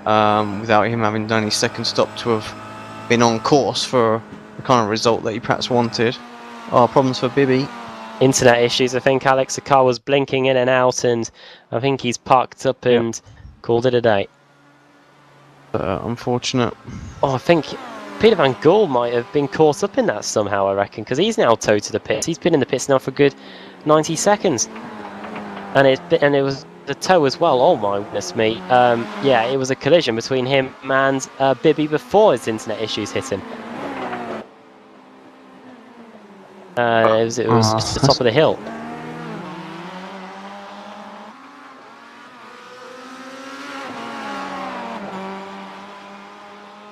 without him having done his second stop, to have been on course for the kind of result that he perhaps wanted. Problems for Bibby. Internet issues, I think, Alex. The car was blinking in and out, and I think he's parked up and called it a day. Unfortunate. I think Peter Van Gool might have been caught up in that somehow, I reckon, because he's now towed to the pits. He's been in the pits now for a good 90 seconds. And it was the tow as well. Oh my goodness me. Yeah, it was a collision between him and Bibby before his internet issues hit him. It was just the top of the hill.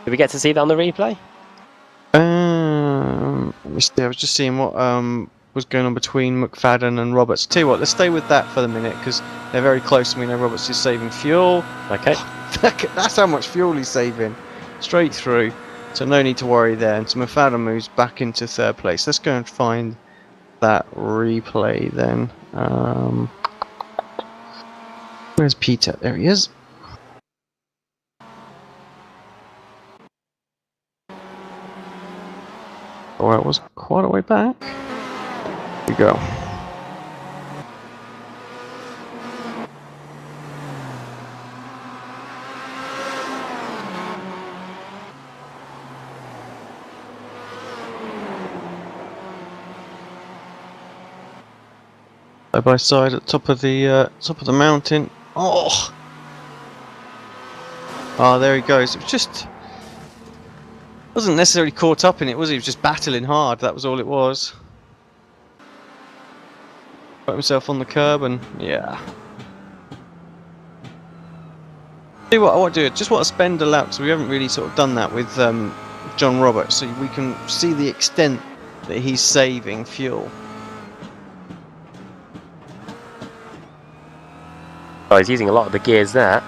Did we get to see that on the replay? Let me see. I was just seeing what was going on between McFadden and Roberts. Tell you what, let's stay with that for the minute, because they're very close. We know Roberts is saving fuel. Okay. That's how much fuel he's saving. Straight through. So no need to worry there. And so McFadden moves back into 3rd place. Let's go and find that replay then. Where's Peter? There he is. Oh, it was quite a way back. Here we go. Side by side at top of the mountain. There he goes. It was just wasn't necessarily caught up in it, was he? He was just battling hard. That was all it was. Put himself on the curb, and yeah. See what I want to do. Just want to spend a lap, because we haven't really sort of done that with John Roberts, so we can see the extent that he's saving fuel. Oh, he's using a lot of the gears there.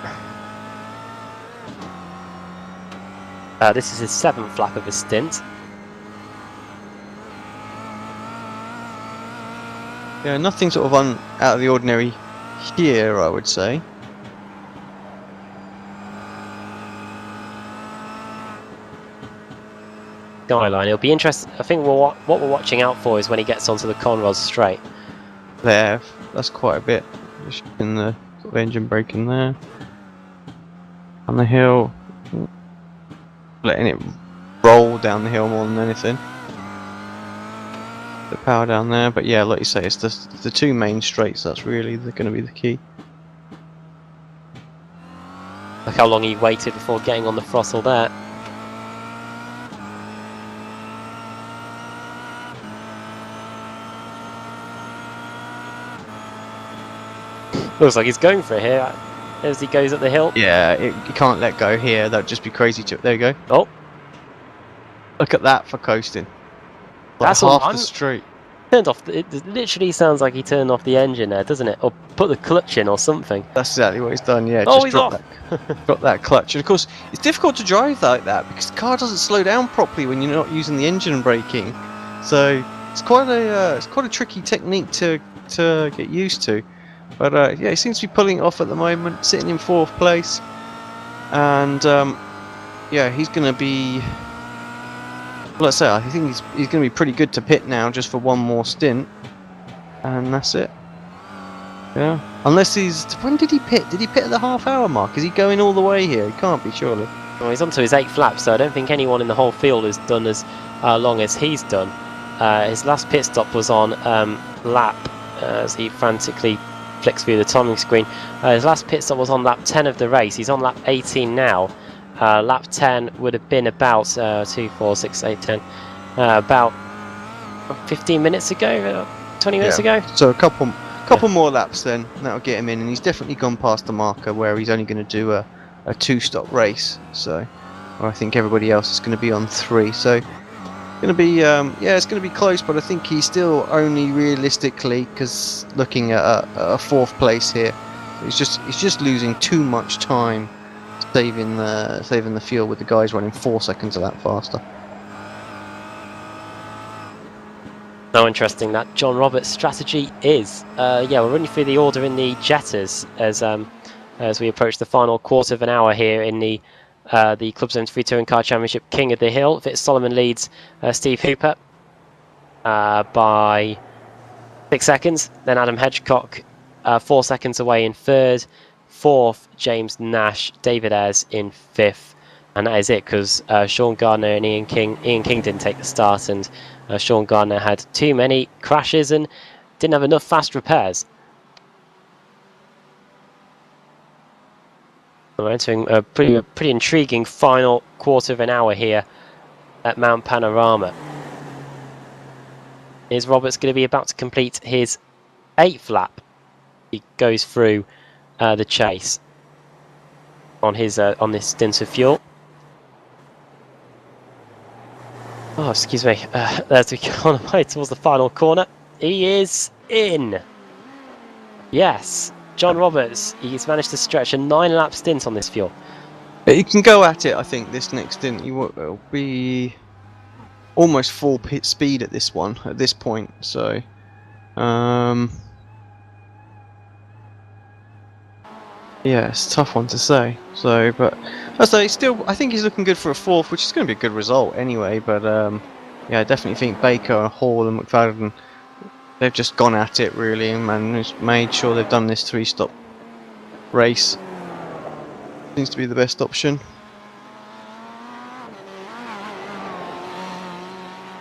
This is his 7th lap of his stint. Yeah, nothing sort of out of the ordinary here, I would say. Skyline. It'll be interesting. I think what we're watching out for is when he gets onto the Conrod straight. There, that's quite a bit. Just in the sort of engine braking there. On the hill, letting it roll down the hill more than anything. The power down there, but yeah, like you say, it's the 2 main straights that's really going to be the key. Look how long he waited before getting on the throttle there. Looks like he's going for it here. as he goes up the hill. Yeah, you can't let go here. That'd just be crazy. There you go. Oh, Look at that for coasting. Like that's half all the street. turned off. It literally sounds like he turned off the engine there, doesn't it? Or put the clutch in or something. That's exactly what he's done. Yeah, Oh, just he's drop off. got that clutch. And of course, it's difficult to drive like that because the car doesn't slow down properly when you're not using the engine braking. So it's quite a tricky technique to get used to. But yeah, he seems to be pulling it off at the moment, sitting in 4th place, and yeah, he's going to be. Well, let's say I think he's going to be pretty good to pit now, just for one more stint, and that's it. Yeah, unless he's. When did he pit? Did he pit at the half-hour mark? Is he going all the way here? He can't be, surely. Well, he's on to his 8th lap, so I don't think anyone in the whole field has done as long as he's done. His last pit stop was on lap, as he frantically flicks through the timing screen. His last pit stop was on lap 10 of the race. He's on lap 18 now. Lap 10 would have been about 2, 4, 6, 8, 10, about 15 minutes ago, 20 minutes ago. So a couple more laps then, that'll get him in, and he's definitely gone past the marker where he's only going to do a 2-stop race. So, or I think everybody else is going to be on 3. So, going to be yeah, it's going to be close, but I think he's still only realistically, because looking at a 4th place here, he's just losing too much time. Saving the fuel with the guys running 4 seconds a lap faster. So interesting that John Roberts' strategy is. Yeah, we're running through the order in the Jetters as we approach the final quarter of an hour here in the Club 73 Touring Car Championship King of the Hill. Fitz Solomon leads Steve Hooper by 6 seconds. Then Adam Hedgecock 4 seconds away in 3rd. 4th, James Nash, David Ayres in 5th, and that is it, because Sean Gardner and Ian King didn't take the start, and Sean Gardner had too many crashes and didn't have enough fast repairs. We're entering a pretty intriguing final quarter of an hour here at Mount Panorama. Is Roberts going to be about to complete his 8th lap? He goes through the chase on his on this stint of fuel. Oh, excuse me. As we go on the way towards the final corner, he is in. Yes, John Roberts. He's managed to stretch a 9-lap stint on this fuel. He can go at it. I think this next stint he will be almost full pit speed at this point. So. Yeah, it's a tough one to say. So, but I say I think he's looking good for a 4th, which is going to be a good result anyway. But yeah, I definitely think Baker, Hall, and McFadden, they've just gone at it really, and made sure they've done this 3-stop race. Seems to be the best option.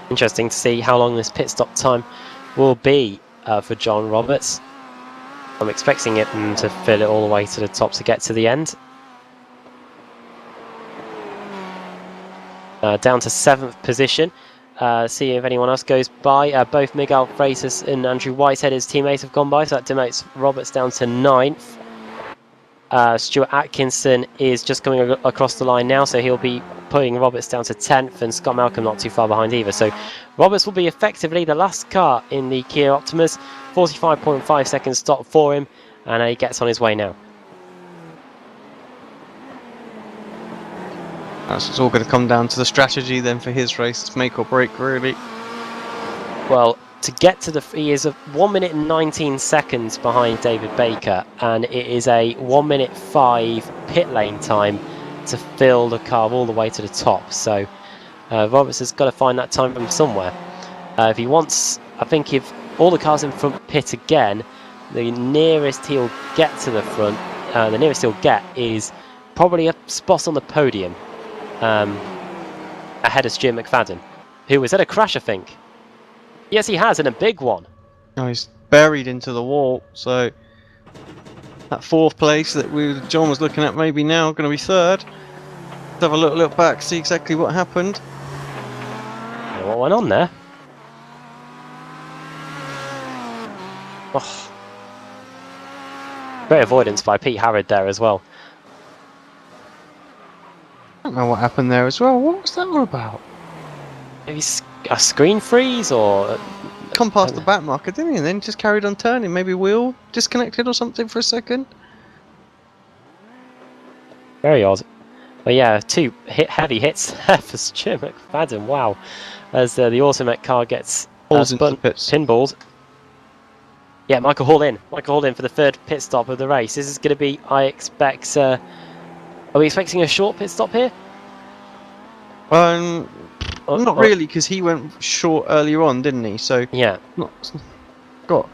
Interesting to see how long this pit stop time will be for John Roberts. I'm expecting it to fill it all the way to the top to get to the end. Down to 7th position. See if anyone else goes by. Both Miguel Freitas and Andrew Whitehead, his teammates, have gone by, so that demotes Roberts down to 9th. Stuart Atkinson is just coming across the line now, so he'll be putting Roberts down to 10th, and Scott Malcolm not too far behind either. So Roberts will be effectively the last car in the Kia Optimus. 45.5 seconds stop for him, and he gets on his way now. It's all going to come down to the strategy then for his race. It's make or break, really. Well, to get to he is 1 minute and 19 seconds behind David Baker, and it is a 1 minute 5 pit lane time to fill the car all the way to the top. So Roberts has got to find that time from somewhere. If he wants, I think if all the cars in front pit again, the nearest he'll get to the front, is probably a spot on the podium ahead of Stuart McFadden, who was at a crash, I think. Yes, he has, and a big one. Oh, he's buried into the wall, so that 4th place that John was looking at maybe now going to be 3rd. Let's have a look back, see exactly what happened. What went on there? Oh. Great avoidance by Pete Harrod there as well. I don't know what happened there as well. What was that all about? Maybe a screen freeze or... Come past the back marker, didn't he? And then just carried on turning. Maybe wheel disconnected or something for a second. Very odd. But yeah, two heavy hits there for Stuart McFadden. Wow. As the Automet car gets pinballed. Yeah, Michael Hall in. Michael Hall in for the third pit stop of the race. This is going to be, I expect... are we expecting a short pit stop here? Not really, because he went short earlier on, didn't he? So yeah, got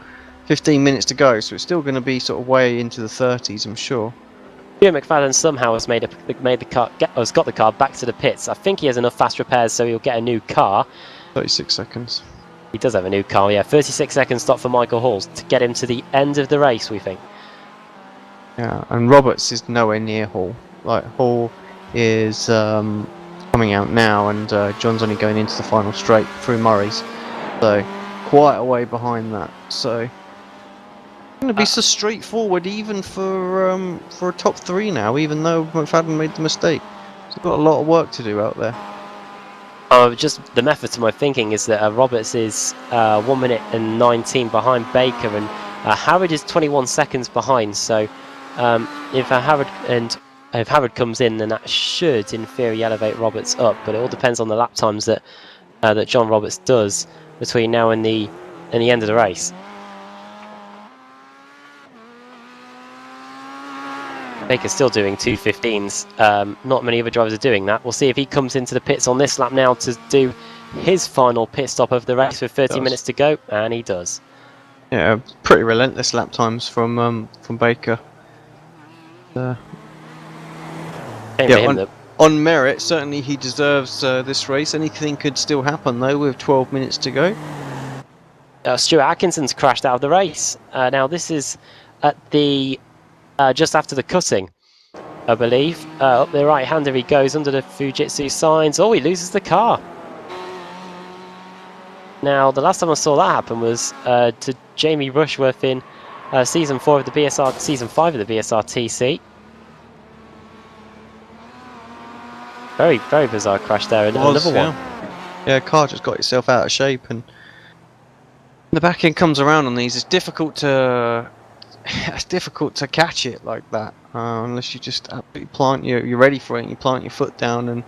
15 minutes to go, so it's still going to be sort of way into the 30s, I'm sure. Stuart McFadden somehow has got the car back to the pits. I think he has enough fast repairs, so he'll get a new car. 36 seconds. He does have a new car, yeah. 36-second stop for Michael Hall to get him to the end of the race, we think. Yeah, and Roberts is nowhere near Hall. Like, Hall is coming out now, and John's only going into the final straight through Murray's. So, quite a way behind that. So, it's going to be so straightforward even for a top three now, even though McFadden made the mistake. So got a lot of work to do out there. Just the method to my thinking is that Roberts is 1 minute and 19 behind Baker, and Harrod is 21 seconds behind. So if Harrod comes in, then that should, in theory, elevate Roberts up. But it all depends on the lap times that John Roberts does between now and the end of the race. Baker's still doing 2:15s. Not many other drivers are doing that. We'll see if he comes into the pits on this lap now to do his final pit stop of the race with 30 minutes to go, and he does. Yeah, pretty relentless lap times from Baker. On merit, certainly he deserves this race. Anything could still happen though with 12 minutes to go. Stuart Atkinson's crashed out of the race. Now this is at the just after the cutting, I believe. Up the right-hander he goes under the Fujitsu signs. Oh, he loses the car. Now, the last time I saw that happen was to Jamie Rushworth in season 5 of the BSRTC. Very, very bizarre crash there. Another one. Yeah, car just got itself out of shape, and the back end comes around on these. It's difficult to catch it like that unless you just absolutely plant you're ready for it and you plant your foot down, and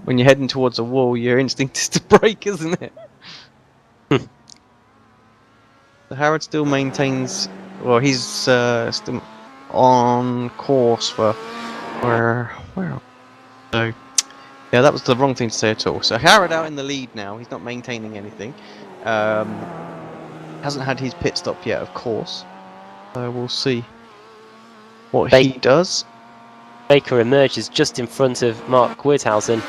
when you're heading towards a wall your instinct is to brake, isn't it? So Harrod still maintains, well, he's still on course for where so yeah, that was the wrong thing to say at all. So Harrod out in the lead now. He's not maintaining anything. Hasn't had his pit stop yet, of course. So we'll see what he does. Baker emerges just in front of Mark Woodhausen.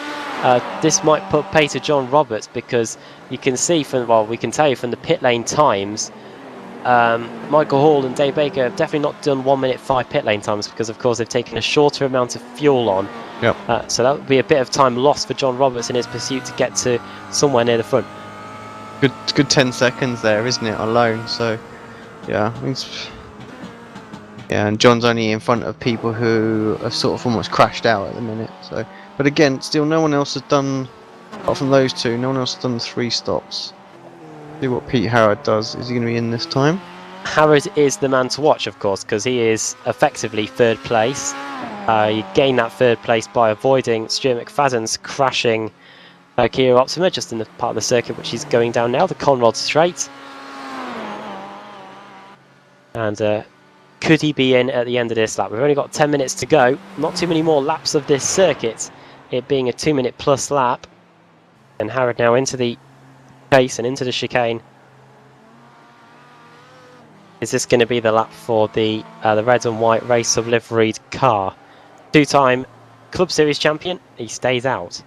This might put pay to John Roberts, because you can see we can tell you from the pit lane times, Michael Hall and Dave Baker have definitely not done 1 minute 5 pit lane times, because of course they've taken a shorter amount of fuel on. Yep. So that would be a bit of time lost for John Roberts in his pursuit to get to somewhere near the front. Good 10 seconds there, isn't it, alone? So yeah, and John's only in front of people who have sort of almost crashed out at the minute. So, but again, still no one else has done, apart from those two, no one else has done 3 stops. See what Pete Harrod does. Is he going to be in this time? Harrod is the man to watch, of course, because he is effectively third place. He gained that third place by avoiding Stuart McFadden's crashing Kia Optima just in the part of the circuit which he's going down now, the Conrod Straight. And could he be in at the end of this lap? We've only got 10 minutes to go. Not too many more laps of this circuit, it being a 2-minute plus lap. And Harrod now into the chase and into the chicane. Is this going to be the lap for the red and white race sub liveried car? 2-time Club Series champion, he stays out.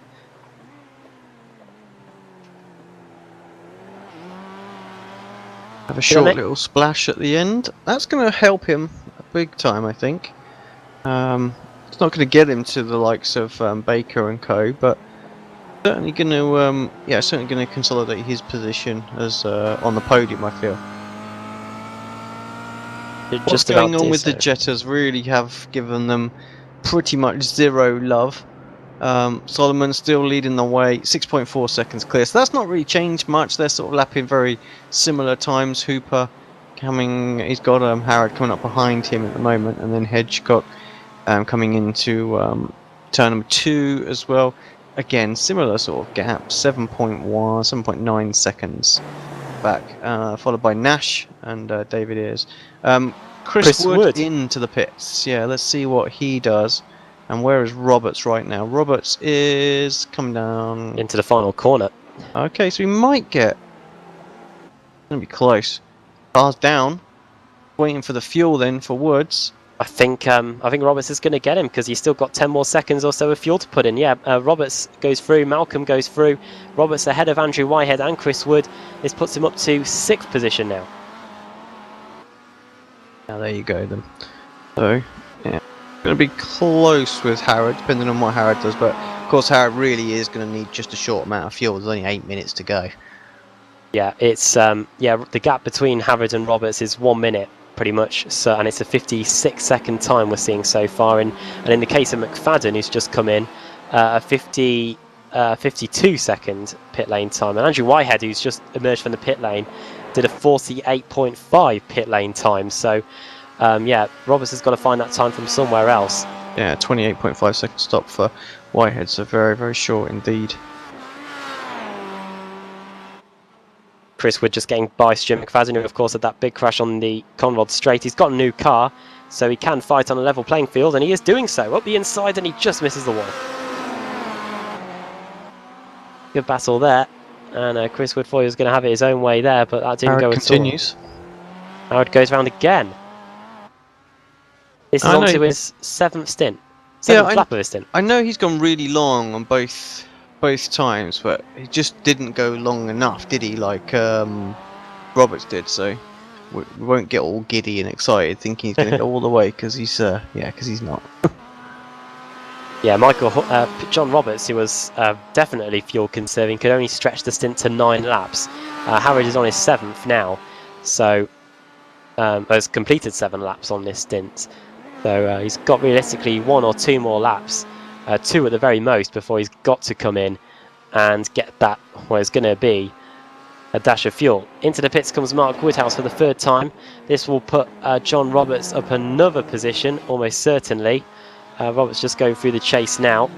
Have a short little splash at the end. That's going to help him big time, I think. It's not going to get him to the likes of Baker and co, but certainly going to consolidate his position as on the podium, I feel. What's Just going about on with so. the Jettas really have given them pretty much zero love. Solomon still leading the way, 6.4 seconds clear. So that's not really changed much. They're sort of lapping very similar times. Hooper coming, he's got Harrod coming up behind him at the moment, and then Hedgecock coming into turn number 2 as well. Again, similar sort of gap, 7.9 seconds back, followed by Nash and David Ayres. Chris Wood into the pits. Yeah, let's see what he does. And where is Roberts right now? Roberts is coming down into the final corner. Okay, so we might get. Gonna be close. Cars down. Waiting for the fuel then for Woods. I think Roberts is going to get him because he's still got 10 more seconds or so of fuel to put in. Yeah, Roberts goes through, Malcolm goes through. Roberts ahead of Andrew Whitehead and Chris Wood. This puts him up to 6th position now. Now there you go then. So, yeah. Going to be close with Harrod, depending on what Harrod does, but of course Harrod really is going to need just a short amount of fuel. There's only 8 minutes to go. Yeah, it's the gap between Harrod and Roberts is 1 minute pretty much. So, and it's a 56-second time we're seeing so far. And in the case of McFadden, who's just come in, a 52-second pit lane time. And Andrew Whitehead, who's just emerged from the pit lane, did a 48.5 pit lane time. So. Roberts has got to find that time from somewhere else. Yeah, 28.5 second stop for Whitehead, so very, very short indeed. Chris Wood just getting by Stuart McFadden, who of course had that big crash on the Conrod straight. He's got a new car, so he can fight on a level playing field, and he is doing so. Up the inside, and he just misses the wall. Good battle there, and Chris Woodfoy was going to have it his own way there, but that didn't go at all. Continues. Howard goes round again. This is on to his 7th stint. 7th lap of his stint. I know he's gone really long on both times, but he just didn't go long enough, did he? Like Roberts did. So we won't get all giddy and excited thinking he's going to go all the way because he's not. Yeah, John Roberts, who was definitely fuel conserving, could only stretch the stint to 9 laps. Harrod is on his 7th now, so has completed 7 laps on this stint. So he's got realistically 1 or 2 more laps, 2 at the very most, before he's got to come in and get that, what is going to be a dash of fuel. Into the pits comes Mark Woodhouse for the 3rd time. This will put John Roberts up another position, almost certainly. Roberts just going through the chase now.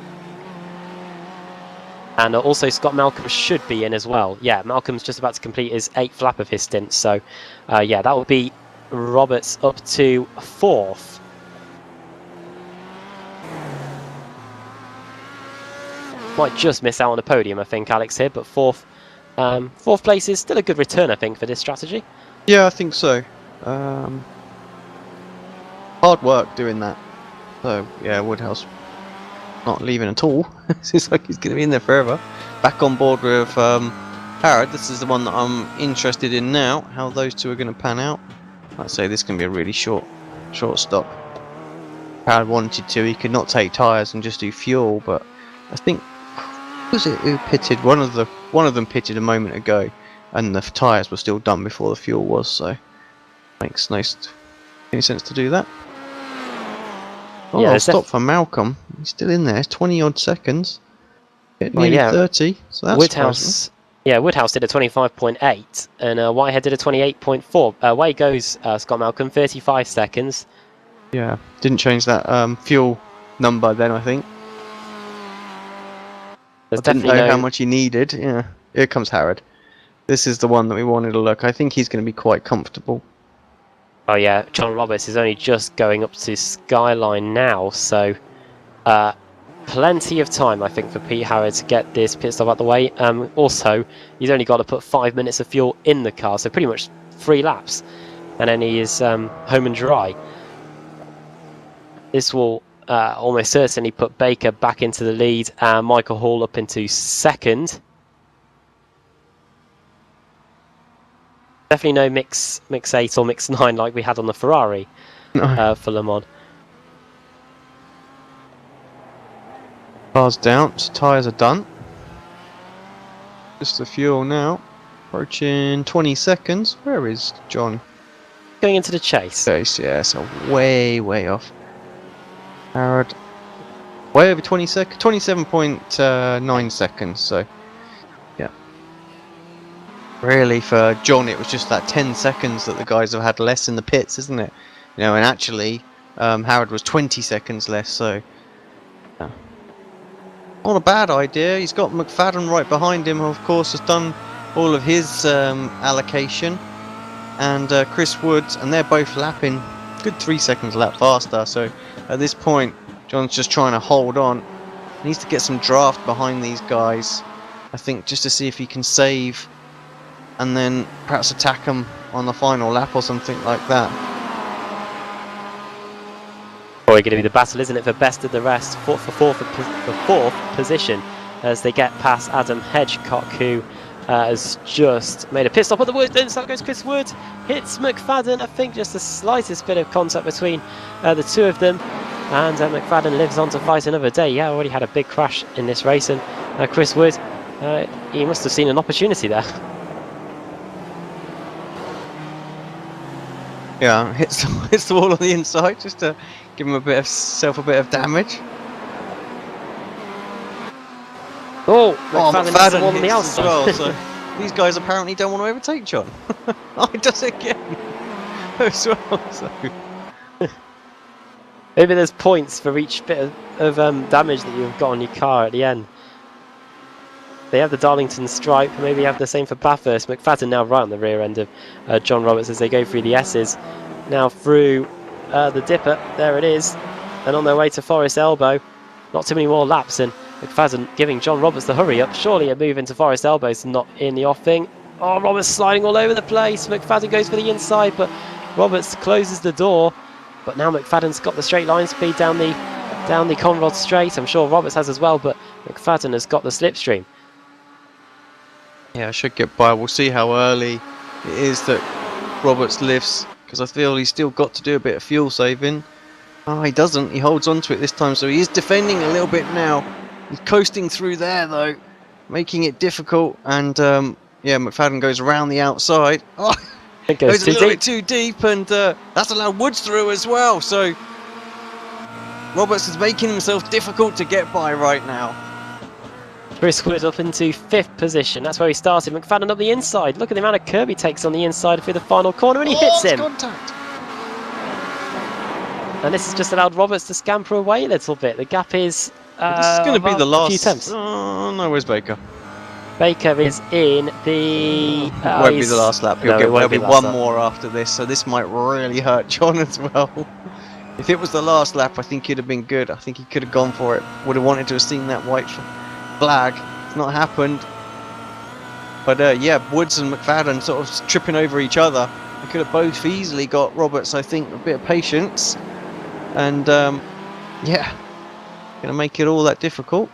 And also Scott Malcolm should be in as well. Yeah, Malcolm's just about to complete his 8th lap of his stint. So, that will be Roberts up to 4th. Might just miss out on the podium, I think, Alex, here, but 4th place is still a good return, I think, for this strategy. Yeah, I think so. Hard work doing that. So, yeah, Woodhouse not leaving at all. Seems like he's going to be in there forever. Back on board with Harrod. This is the one that I'm interested in now, how those two are going to pan out. I'd say this can be a really short stop. Harrod wanted to. He could not take tyres and just do fuel, but I think... was it who pitted? One of them pitted a moment ago, and the tyres were still done before the fuel was. So makes any sense to do that. Oh, yeah, stop for Malcolm. He's still in there. 20 odd seconds. Nearly 30. So that's Woodhouse. Yeah, Woodhouse did a 25.8, and Whitehead did a 28.4. Away goes Scott Malcolm. 35 seconds. Yeah, didn't change that fuel number then. I think. I didn't know how much he needed. Yeah, here comes Harrod. This is the one that we wanted to look. I think he's going to be quite comfortable. Oh yeah, John Roberts is only just going up to Skyline now, so plenty of time, I think, for Pete Harrod to get this pit stop out the way. Also, he's only got to put 5 minutes of fuel in the car, so pretty much 3 laps, and then he is home and dry. This will almost certainly put Baker back into the lead and Michael Hall up into 2nd. Definitely no mix 8 or mix 9 like we had on the Ferrari for Le Mans. Cars down, tyres are done. Just the fuel now. Approaching 20 seconds. Where is John? going into the chase. Yeah, so way off. Howard, way over 20 seconds, 27.9 seconds. So, yeah. Really, for John, it was just that 10 seconds that the guys have had less in the pits, isn't it? You know, and actually, Howard was 20 seconds less. So, yeah. Not a bad idea. He's got McFadden right behind him, who of course has done all of his allocation, and Chris Woods, and they're both lapping good 3 seconds a lap faster. So at this point, John's just trying to hold on. He needs to get some draft behind these guys, I think, just to see if he can save, and then perhaps attack them on the final lap or something like that. Probably going to be the battle, isn't it, for best of the rest, for fourth position, as they get past Adam Hedgecock, who has just made a pit stop at the Woods. Then so goes Chris Wood, hits McFadden. I think just the slightest bit of contact between the two of them, and McFadden lives on to fight another day. Yeah, already had a big crash in this race, and Chris Wood, he must have seen an opportunity there. Yeah, hits the wall on the inside just to give him a bit of damage. Oh, McFadden hits the wall on the outside. Well, so these guys apparently don't want to overtake John. Oh, he does it again as well. So. Maybe there's points for each bit of damage that you've got on your car at the end. They have the Darlington stripe, maybe have the same for Bathurst. McFadden now right on the rear end of John Roberts as they go through the S's. Now through the Dipper, there it is, and on their way to Forest Elbow. Not too many more laps, and McFadden giving John Roberts the hurry up. Surely a move into Forest Elbow's not in the offing. Oh, Roberts sliding all over the place. McFadden goes for the inside, but Roberts closes the door. But now McFadden's got the straight line speed down the Conrod straight. I'm sure Roberts has as well, but McFadden has got the slipstream. Yeah, I should get by. We'll see how early it is that Roberts lifts, because I feel he's still got to do a bit of fuel saving. Oh, he doesn't. He holds on to it this time, so he is defending a little bit now. He's coasting through there, though, making it difficult. And, yeah, McFadden goes around the outside. Oh, it goes a little bit too deep, and that's allowed Woods through as well. So Roberts is making himself difficult to get by right now. Chris Wood up into 5th position. That's where he started. McFadden up the inside. Look at the amount of curb he takes on the inside through the final corner, and he hits him. Contact. And this has just allowed Roberts to scamper away a little bit. The gap is this is going to be the last. Few attempts. Oh no, where's Baker? Baker is in the. It won't be the last lap. There'll be one lap. more after this, so this might really hurt John as well. If it was the last lap, I think he'd have been good. I think he could have gone for it. Would have wanted to have seen that white flag. It's not happened. But yeah, Woods and McFadden sort of tripping over each other. They could have both easily got Roberts, I think, a bit of patience. And yeah, going to make it all that difficult.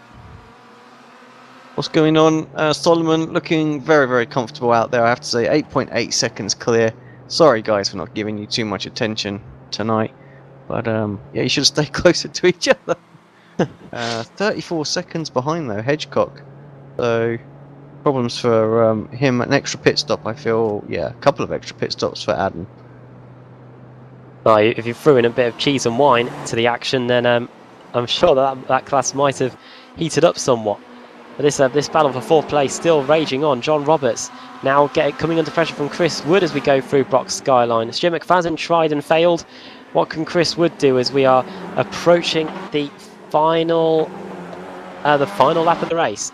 What's going on? Solomon looking very comfortable out there, I have to say. 8.8 seconds clear. Sorry guys for not giving you too much attention tonight. But yeah, you should stay closer to each other. 34 seconds behind though, Hedgecock. So problems for him. An extra pit stop, I feel. Yeah, a couple of extra pit stops for Adam. Well, if you threw in a bit of cheese and wine to the action, then I'm sure that class might have heated up somewhat. But this battle for 4th place still raging on. John Roberts now coming under pressure from Chris Wood as we go through Brock Skyline. Jim McFadden tried and failed. What can Chris Wood do as we are approaching the final lap of the race?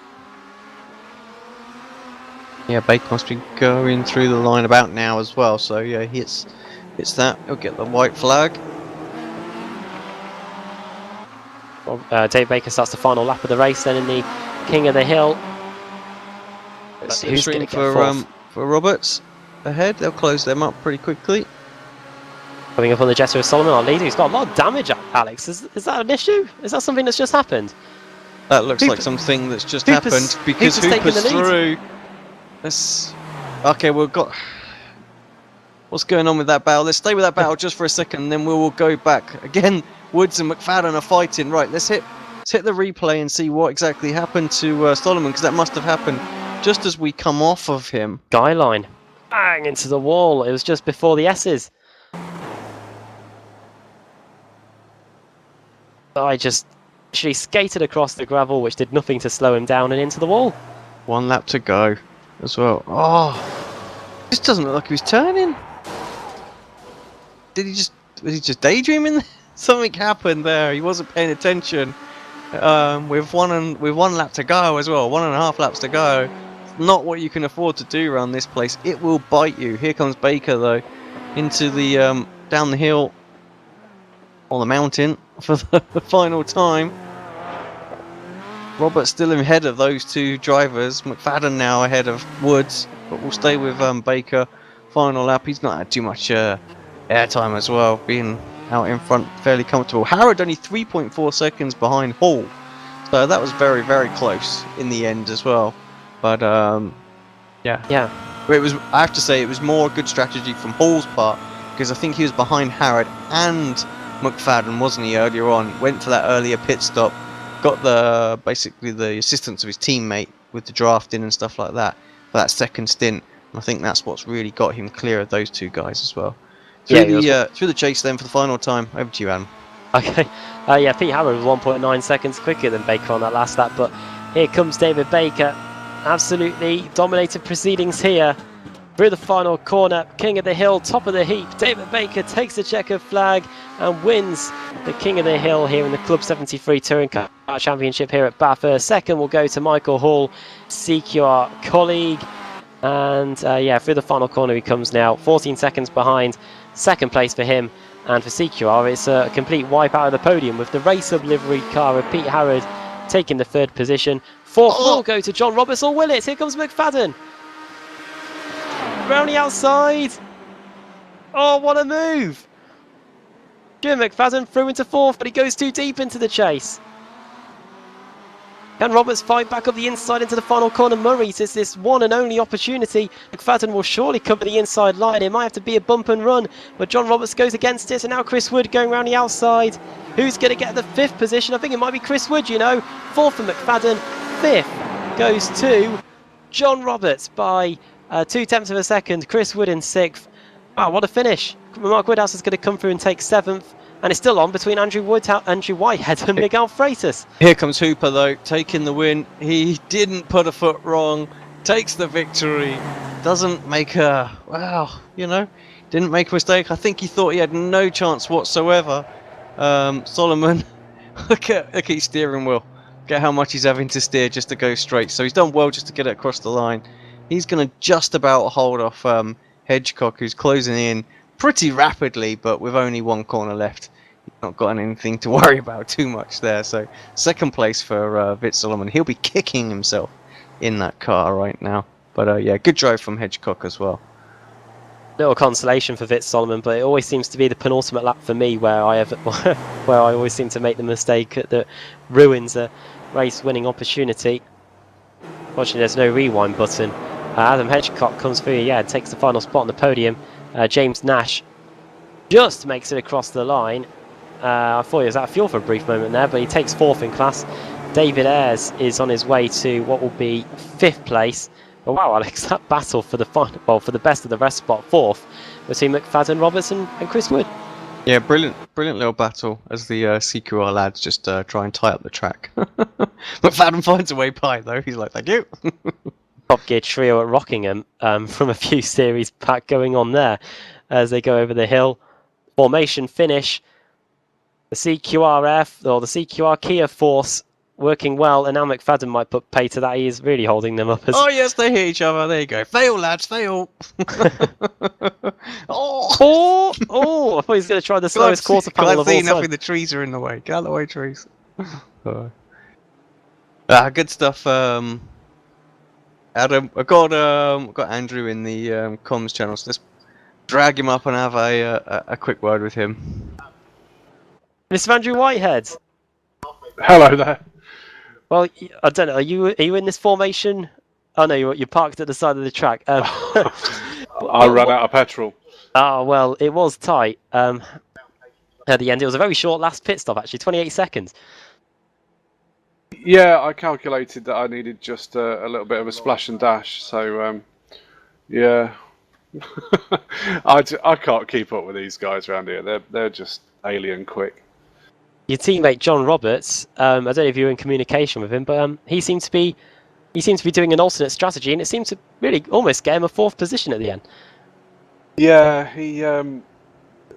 Yeah, Baker must be going through the line about now as well. So yeah, it's that. He'll get the white flag. Dave Baker starts the final lap of the race then in the King of the Hill. Who's going for Roberts ahead? They'll close them up pretty quickly. Coming up on the Jester of Solomon, our leader, who's got a lot of damage, Alex. Is that an issue? Is that something that's just happened? That looks like something that's just happened because Hooper's through. Okay, we've got... What's going on with that battle? Let's stay with that battle just for a second, and then we will go back. Again, Woods and McFadden are fighting. Right, let's hit the replay and see what exactly happened to Solomon, because that must have happened just as we come off of him. Skyline. Bang into the wall. It was just before the S's. I just actually skated across the gravel, which did nothing to slow him down, and into the wall. 1 lap to go as well. Oh, this doesn't look like he was turning. Was he just daydreaming? Something happened there. He wasn't paying attention. With one lap to go as well, 1.5 laps to go. Not what you can afford to do around this place. It will bite you. Here comes Baker though, into the down the hill on the mountain for the final time. Roberts still ahead of those two drivers. McFadden now ahead of Woods, but we'll stay with Baker. Final lap. He's not had too much airtime as well, being out in front, fairly comfortable. Harrod only 3.4 seconds behind Hall, so that was very, very close in the end as well. But yeah, it was. I have to say, it was more a good strategy from Hall's part, because I think he was behind Harrod and McFadden, wasn't he, earlier on? Went for that earlier pit stop, got basically the assistance of his teammate with the drafting and stuff like that for that second stint. And I think that's what's really got him clear of those two guys as well. Through the chase then for the final time. Over to you, Adam. Okay, yeah, Pete Harrod was 1.9 seconds quicker than Baker on that last lap, but here comes David Baker. Absolutely dominated proceedings here. Through the final corner, king of the hill, top of the heap. David Baker takes the checkered flag and wins the king of the hill here in the Club 73 Touring Car Championship here at Bathurst. Second will go to Michael Hall, CQR colleague. And yeah, through the final corner he comes now, 14 seconds behind. Second place for him, and for CQR it's a complete wipe out of the podium with the race up livery car of Pete Harrod taking the third position. Fourth will go to John Roberts or Willits. Here comes McFadden. Round the outside. Oh, what a move. Jim McFadden through into fourth, but he goes too deep into the chase. Can Roberts fight back up the inside into the final corner? Murray says this one and only opportunity. McFadden will surely cover the inside line. It might have to be a bump and run, but John Roberts goes against it, and now Chris Wood going around the outside. Who's going to get the fifth position? I think it might be Chris Wood, you know. Fourth for McFadden. Fifth goes to John Roberts by 0.2 of a second. Chris Wood in sixth. Wow, what a finish. Mark Woodhouse is going to come through and take seventh. And it's still on between Andrew Whitehead and Miguel Freitas. Here comes Hooper though, taking the win. He didn't put a foot wrong, takes the victory, doesn't make didn't make a mistake. I think he thought he had no chance whatsoever. Solomon, look at his steering wheel. Look at how much he's having to steer just to go straight. So he's done well just to get it across the line. He's going to just about hold off Hedgecock, who's closing in pretty rapidly, but with only one corner left. He's not got anything to worry about too much there. So second place for Vit Solomon. He'll be kicking himself in that car right now. But yeah, good drive from Hedgecock as well. Little consolation for Vit Solomon, but it always seems to be the penultimate lap for me where I always seem to make the mistake that ruins a race-winning opportunity. Fortunately, there's no rewind button. Adam Hedgecock comes through, yeah, takes the final spot on the podium. James Nash just makes it across the line. I thought he was out of fuel for a brief moment there, but he takes fourth in class. David Ayres is on his way to what will be fifth place. But wow, Alex, that battle for the final, well, for the best of the rest spot, fourth, between McFadden, Robertson and Chris Wood. Yeah, brilliant little battle as the CQR lads just try and tie up the track. McFadden finds a way by though. He's like, thank you. Top Gear trio at Rockingham from a few series back going on there as they go over the hill. Formation finish. The CQRF or the CQR Kia Force working well, and now McFadden might put pay to that. He is really holding them up. Oh yes, they hit each other. There you go. Fail, lads, fail. Oh! I thought he was going to try the slowest quarter panel of all time. Nothing. The trees are in the way. Get out of the way, trees. Good stuff. Adam, I got Andrew in the comms channel, so let's drag him up and have a quick word with him. Mr. Andrew Whitehead. Hello there. Well, I don't know. Are you in this formation? Oh no, you're parked at the side of the track. I ran out of petrol. Oh well, it was tight. At the end, it was a very short last pit stop. Actually, 28 seconds. Yeah, I calculated that I needed just a little bit of a splash and dash. So yeah, I can't keep up with these guys around here. They're just alien quick. your teammate John Roberts. I don't know if you were in communication with him, but he seemed to be doing an alternate strategy, and it seemed to really almost get him a 4th position at the end. Yeah,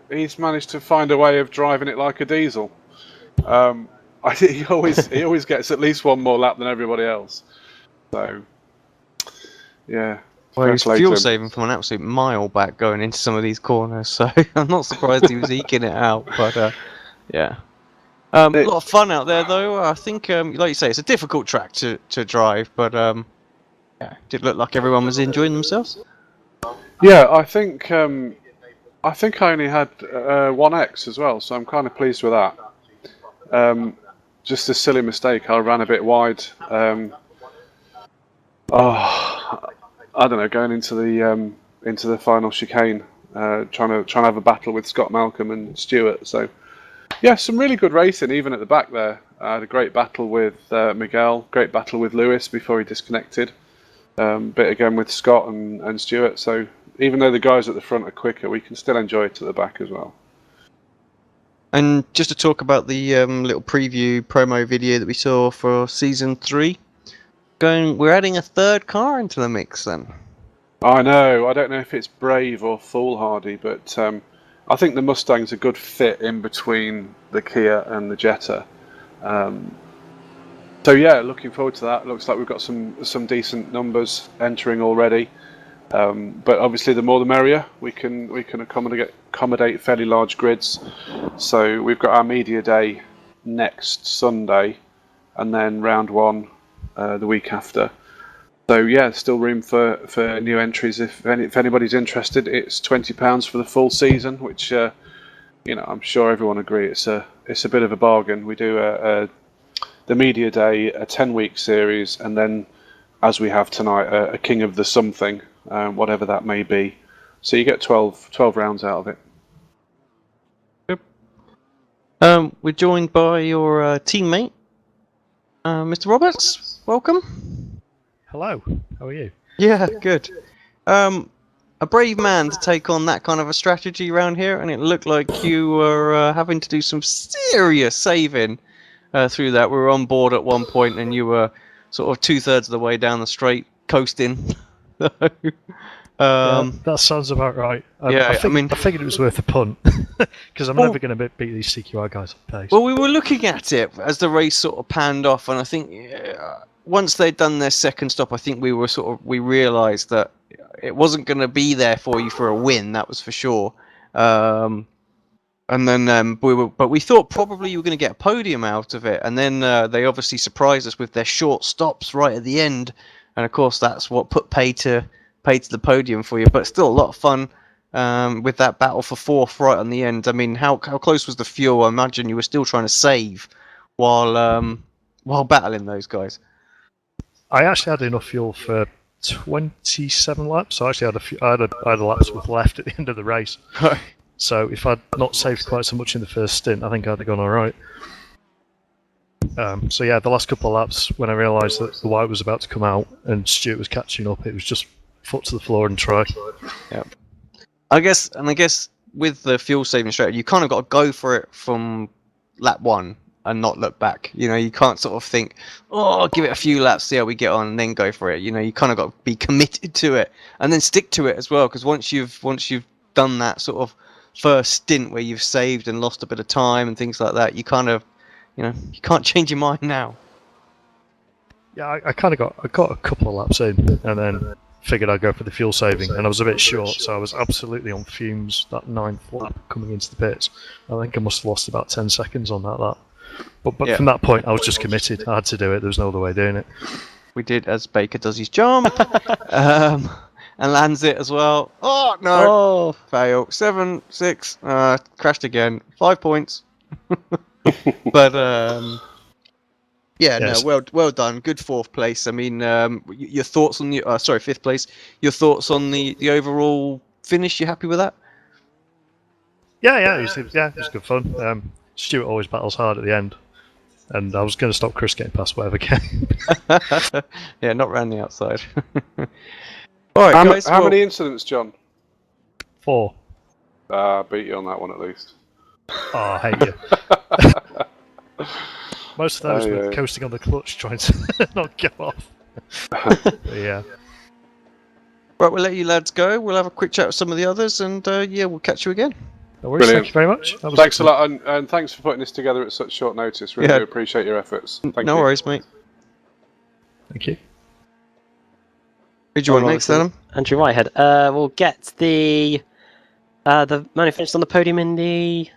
he's managed to find a way of driving it like a diesel. He always gets at least one more lap than everybody else. So, yeah. Well, he's fuel saving from an absolute mile back going into some of these corners, so I'm not surprised he was eking it out. But yeah, a lot of fun out there though. I think, like you say, it's a difficult track to drive, but yeah, it did look like everyone was enjoying themselves. Yeah, I think I only had 1X as well, so I'm kind of pleased with that. Just a silly mistake. I ran a bit wide. I don't know, going into the final chicane, trying to have a battle with Scott Malcolm and Stewart. So, yeah, some really good racing even at the back there. I had a great battle with Miguel, great battle with Lewis before he disconnected. Bit again with Scott and Stewart. So even though the guys at the front are quicker, we can still enjoy it at the back as well. And just to talk about the little preview promo video that we saw for season 3. We're adding a 3rd car into the mix then. I know. I don't know if it's brave or foolhardy, but I think the Mustang's a good fit in between the Kia and the Jetta. So yeah, looking forward to that. Looks like we've got some decent numbers entering already. But obviously, the more the merrier. We can accommodate fairly large grids. So we've got our media day next Sunday, and then round 1 the week after. So yeah, still room for new entries. If anybody's interested, it's £20 for the full season, which I'm sure everyone agree it's a bit of a bargain. We do the media day, a 10-week series, and then, as we have tonight, a King of the something, whatever that may be. So you get 12 rounds out of it. Yep. We're joined by your teammate, Mr. Roberts. Welcome. Hello. How are you? Yeah, good. A brave man to take on that kind of a strategy around here, and it looked like you were having to do some serious saving through that. We were on board at one point, and you were sort of 2/3 of the way down the straight, coasting. Yeah, that sounds about right. I figured it was worth a punt because I'm never going to beat these CQI guys at pace. Well, we were looking at it as the race sort of panned off, and I think once they'd done their second stop, I think we realised that it wasn't going to be there for you for a win. That was for sure. And then we thought probably you were going to get a podium out of it, and then they obviously surprised us with their short stops right at the end, and of course that's what put pay to the podium for you. But still a lot of fun with that battle for 4th right on the end. I mean, how close was the fuel? I imagine you were still trying to save while battling those guys. I actually had enough fuel for 27 laps. So I actually I had a laps with left at the end of the race. So if I'd not saved quite so much in the first stint, I think I'd have gone all right. So yeah, the last couple of laps, when I realised that the white was about to come out and Stuart was catching up, it was just foot to the floor and try. Yeah. I guess with the fuel saving strategy, you kind of got to go for it from lap 1 and not look back. You can't sort of think, oh, give it a few laps, see how we get on, and then go for it. You kind of got to be committed to it and then stick to it as well. Because once you've done that sort of first stint where you've saved and lost a bit of time and things like that, you kind of, you can't change your mind now. Yeah, I got a couple of laps in and then figured I'd go for the fuel saving, and I was a bit short, so I was absolutely on fumes that 9th lap coming into the pits. I think I must have lost about 10 seconds on that lap. But yeah. From that point, I was just committed. I had to do it. There was no other way of doing it. We did as Baker does his jump, and lands it as well. Oh no! Oh. Fail. 7, 6. Crashed again. 5 points. But yeah, yes. No, well done. Good 4th place. I mean, your thoughts on the 5th place. Your thoughts on the overall finish? You happy with that? Yeah, it was good fun. Stuart always battles hard at the end, and I was going to stop Chris getting past whatever came. Yeah, not round the outside. All right, guys. How many incidents, John? 4. Beat you on that one at least. Oh, I hate you. Most of those were yeah. coasting on the clutch, trying to not go off. But yeah. Right, we'll let you lads go. We'll have a quick chat with some of the others, and yeah, we'll catch you again. No worries, Brilliant. thank you very much. That was Thanks excellent. a lot, and thanks for putting this together at such short notice. Really Yeah. do appreciate your efforts. Thank No you. worries, mate. Thank you. Who do you want Well, next, obviously, Adam? Andrew Whitehead. We'll get the man who finished on the podium in the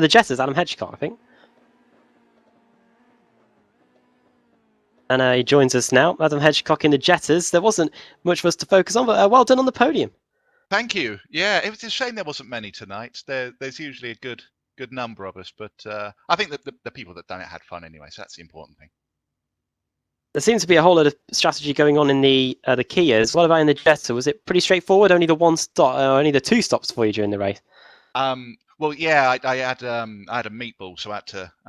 Jetters, Adam Hedgecock, I think. And he joins us now, Adam Hedgecock in the Jetters. There wasn't much for us to focus on, but well done on the podium. Thank you. Yeah, it was a shame there wasn't many tonight. There's usually a good number of us, but I think that the people that done it had fun anyway, so that's the important thing. There seems to be a whole lot of strategy going on in the Kias. What about in the Jetta? Was it pretty straightforward? Only the one stop, only the 2 stops for you during the race. Well, yeah, I had a meatball, so I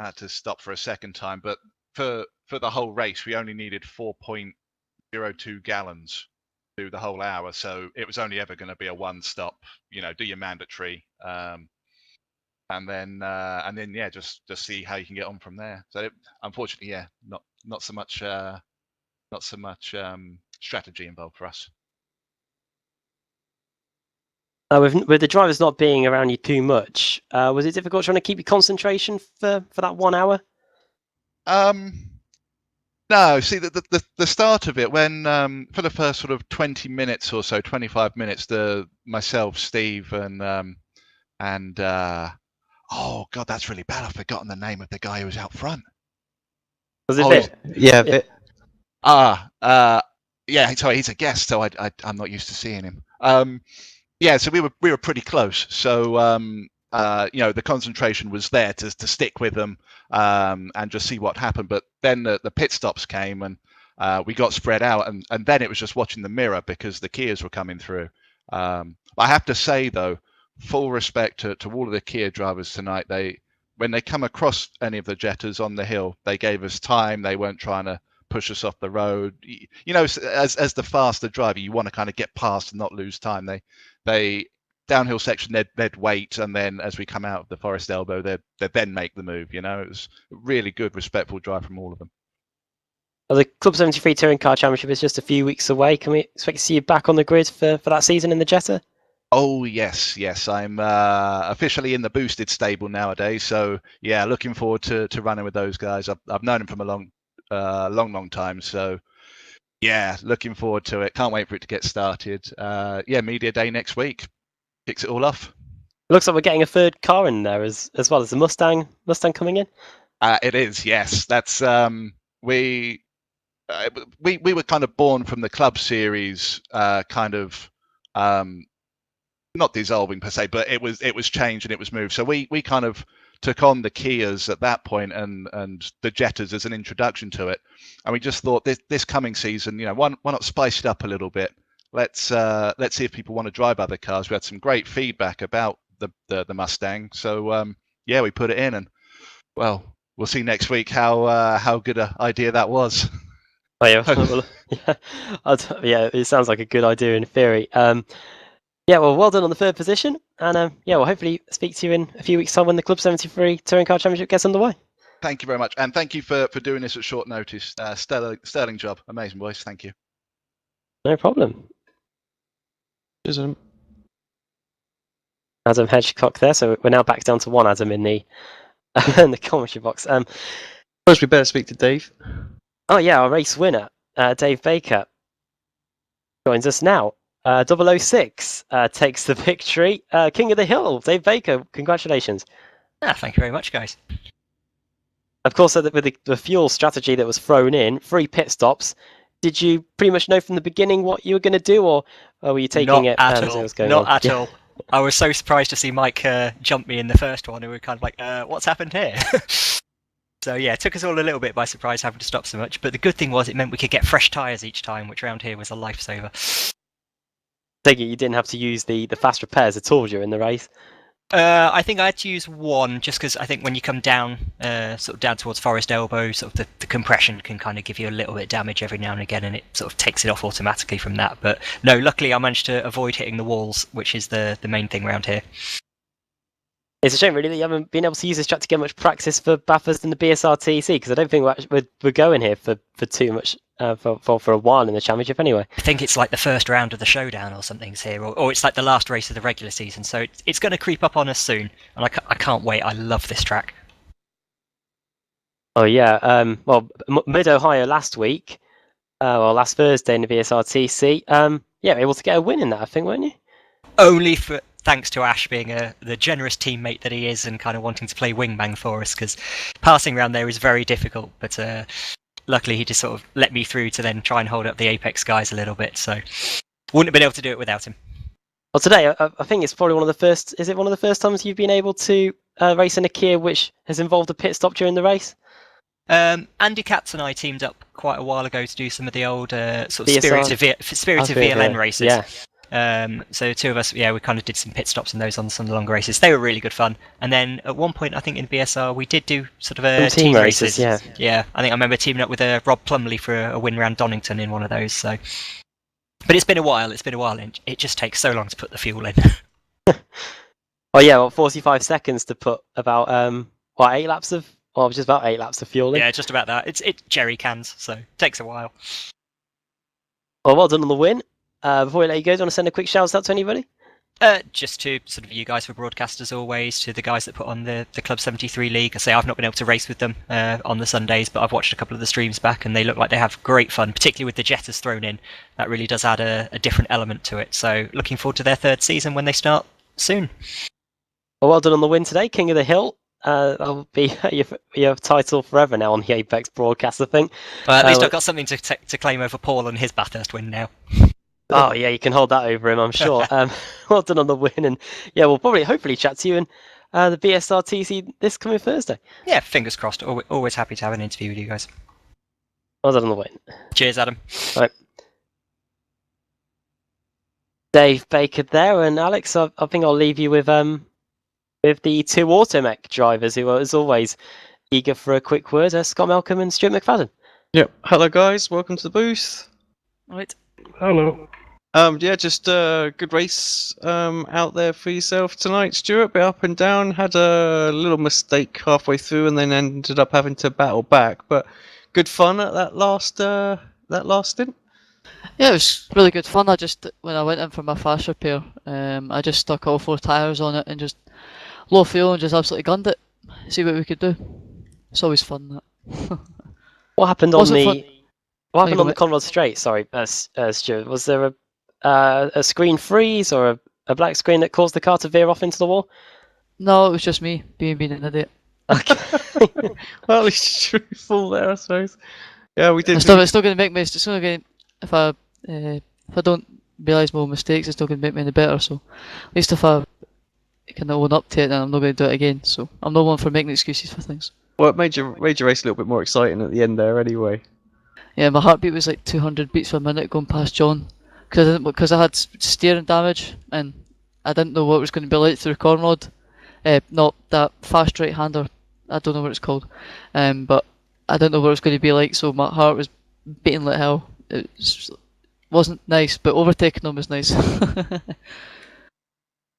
had to stop for a second time. But for the whole race, we only needed 4.02 gallons through the whole hour, so it was only ever going to be a 1 stop. You know, do your mandatory, and then yeah, just see how you can get on from there. So unfortunately, yeah, not so much strategy involved for us. With the drivers not being around you too much, was it difficult trying to keep your concentration for that 1 hour? No, see the start of it when for the first sort of 20 minutes or so, 25 minutes, myself, Steve, and oh god, that's really bad. I've forgotten the name of the guy who was out front. Was it Vic? Yeah, Vic. Yeah. Sorry, he's a guest, so I'm not used to seeing him. Yeah, so we were pretty close. So you know, the concentration was there to stick with them and just see what happened. But then the pit stops came and we got spread out, and then it was just watching the mirror because the Kias were coming through. I have to say though, full respect to all of the Kia drivers tonight. When they come across any of the Jettas on the hill, they gave us time. They weren't trying to push us off the road. You know, as the faster driver, you want to kind of get past and not lose time. They downhill section, they'd wait, and then as we come out of the Forest Elbow, they'd then make the move. You know, it was a really good, respectful drive from all of them. Well, the Club 73 Touring Car Championship is just a few weeks away. Can we expect to see you back on the grid for that season in the Jetta? Oh yes. I'm officially in the boosted stable nowadays. So yeah, looking forward to running with those guys. I've known them from a long time. So yeah, looking forward to it. Can't wait for it to get started. Yeah, media day next week. Kicks it all off. It looks like we're getting a third car in there as well as the Mustang coming in. It is, yes. That's we were kind of born from the club series, kind of not dissolving per se, but it was changed and it was moved. So we kind of took on the Kias at that point and the Jettas as an introduction to it, and we just thought this coming season, you know, why not spice it up a little bit? Let's see if people want to drive other cars. We had some great feedback about the Mustang, so yeah, we put it in, and well, we'll see next week how good an idea that was. Oh yeah, well, yeah, it sounds like a good idea in theory. Yeah, well done on the 3rd position, and yeah, we'll hopefully speak to you in a few weeks' time when the Club 73 Touring Car Championship gets underway. Thank you very much, and thank you for doing this at short notice. Sterling job, amazing, boys. Thank you. No problem. Cheers, Adam. Adam Hedgecock there, so we're now back down to 1 Adam in the in the commentary box. First, we better speak to Dave. Oh yeah, our race winner, Dave Baker, joins us now. 006 takes the victory. King of the Hill, Dave Baker, congratulations. Thank you very much, guys. Of course, with the fuel strategy that was thrown in, 3 pit stops, did you pretty much know from the beginning what you were going to do, or were you taking it as it was going on? Not at all. I was so surprised to see Mike jump me in the first one, and we were kind of like, what's happened here? So yeah, it took us all a little bit by surprise having to stop so much, but the good thing was it meant we could get fresh tyres each time, which around here was a lifesaver. Take it you didn't have to use the fast repairs at all during the race? I think I had to use one, just because I think when you come down, sort of down towards Forest Elbow, sort of the compression can kind of give you a little bit of damage every now and again, and it sort of takes it off automatically from that. But no, luckily I managed to avoid hitting the walls, which is the main thing around here. It's a shame, really, that you haven't been able to use this track to get much practice for Bathurst and the BSRTC, because I don't think we're going here for too much for a while in the championship anyway. I think it's like the first round of the showdown or something's here, or it's like the last race of the regular season. So it's going to creep up on us soon, and I can't wait. I love this track. Oh yeah, well, Mid Ohio last week, last Thursday in the BSRTC, able to get a win in that, I think, weren't you? Only thanks to Ash being the generous teammate that he is and kind of wanting to play wingman for us, because passing around there is very difficult, but luckily he just sort of let me through to then try and hold up the Apex guys a little bit, so wouldn't have been able to do it without him. Well, today, I think it's probably one of the first times you've been able to race in a Kia which has involved a pit stop during the race? Andy Katz and I teamed up quite a while ago to do some of the old sort of BSR. Spirit of VLN races. Yeah. So the two of us, we kind of did some pit stops in those on some of the longer races. They were really good fun. And then at one point, I think in BSR, we did do sort of Some team races. Yeah. Yeah, I think I remember teaming up with Rob Plumley for a win round Donington in one of those. So, but it's been a while. And it just takes so long to put the fuel in. Oh yeah, 45 seconds to put about 8 laps of. Well, just about 8 laps of fuel in. Yeah, just about that. It's jerry cans, so it takes a while. Well done on the win. Before we let you go, do you want to send a quick shout out to anybody? Just to sort of you guys for broadcast as always, to the guys that put on the Club 73 League. I say I've not been able to race with them on the Sundays, but I've watched a couple of the streams back and they look like they have great fun, particularly with the Jetters thrown in. That really does add a different element to it. So looking forward to their third season when they start soon. Well done on the win today, King of the Hill. That'll be your title forever now on the Apex broadcast, I think. Well, at least I've got something to claim over Paul and his Bathurst win now. Oh yeah, you can hold that over him, I'm sure. Well done on the win, and we'll hopefully chat to you in the BSRTC this coming Thursday. Yeah, fingers crossed. Always happy to have an interview with you guys. Well done on the win. Cheers, Adam. Right. Dave Baker there, and Alex, I think I'll leave you with the two Automech drivers who are, as always, eager for a quick word, Scott Malcolm and Stuart McFadden. Yep. Hello, guys. Welcome to the booth. Right. Hello. Just a good race out there for yourself tonight, Stuart. Bit up and down. Had a little mistake halfway through, and then ended up having to battle back. But good fun at that last stint. Yeah, it was really good fun. When I went in for my fast repair, I just stuck all 4 tyres on it and just low fuel and just absolutely gunned it. See what we could do. It's always fun. That. What happened on the Conrod Straight? Sorry, Stuart. Was there a screen freeze or a black screen that caused the car to veer off into the wall? No, it was just me being an idiot. Okay. Well, at least you're truthful there, I suppose. Yeah, we did. It's still going to make me. It's still going. If I don't realise my own mistakes, it's still going to make me any better. So, at least if I can own up to it, then I'm not going to do it again. So, I'm no one for making excuses for things. Well, it made your race a little bit more exciting at the end there, anyway. Yeah, my heartbeat was like 200 beats per minute going past John because I had steering damage and I didn't know what it was going to be like through Conrod. Not that fast right hander, I don't know what it's called, but I didn't know what it was going to be like. So my heart was beating like hell. It wasn't nice, but overtaking them was nice.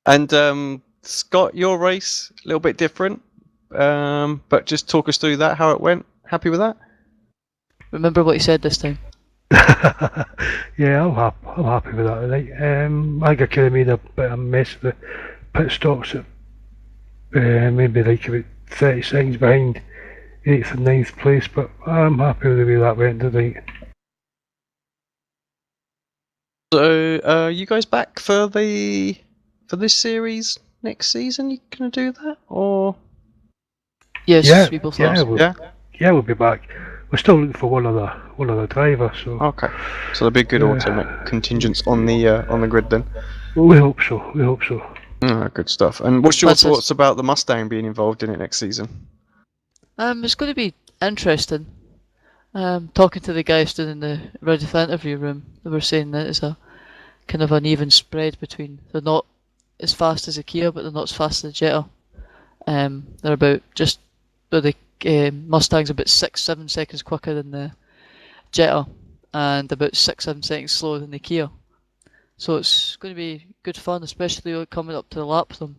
And Scott, your race a little bit different, but just talk us through that, how it went. Happy with that? Remember what you said this time. Yeah, I'm happy with that. Right? I think I could have made a bit of a mess of the pit stops at maybe like about 30 seconds behind 8th and 9th place, but I'm happy with the way that went tonight. So, you guys back for this series next season? You gonna do that, or? Yes, we both are. We'll be back. We're still looking for one other driver. So okay, so there'll be good Automech contingents on the grid then. We hope so. Good stuff. And what's your thoughts about the Mustang being involved in it next season? It's going to be interesting. Talking to the guys stood in the Reddit interview room, they were saying that it's a kind of an even spread between they're not as fast as the Kia, but they're not as fast as the Jetta. They're about the Mustang's about 6-7 seconds quicker than the Jetta, and about 6-7 seconds slower than the Kia. So it's going to be good fun, especially coming up to the lap with them.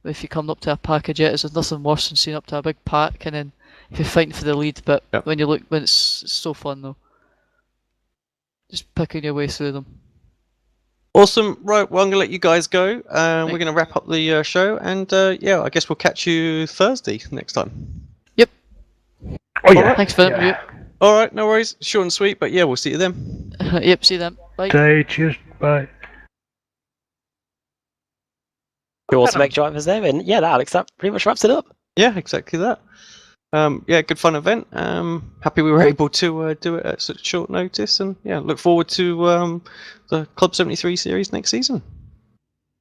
if you come up to a pack of jetters, there's nothing worse than seeing up to a big pack and then if you're fighting for the lead. But Yep. when it's so fun though, just picking your way through them. Awesome. Right, well, I'm going to let you guys go. We're going to wrap up the show, and yeah, I guess we'll catch you Thursday next time. Oh yeah. Thanks for yeah. All right, no worries. Short and sweet, but yeah, we'll see you then. Yep, see them. Bye. Okay, cheers. Bye. Two Automatic drivers there, and yeah, Alex, that pretty much wraps it up. Yeah, exactly that. Yeah, good fun event. Happy we were able to do it at such short notice, and yeah, look forward to the Club 73 series next season.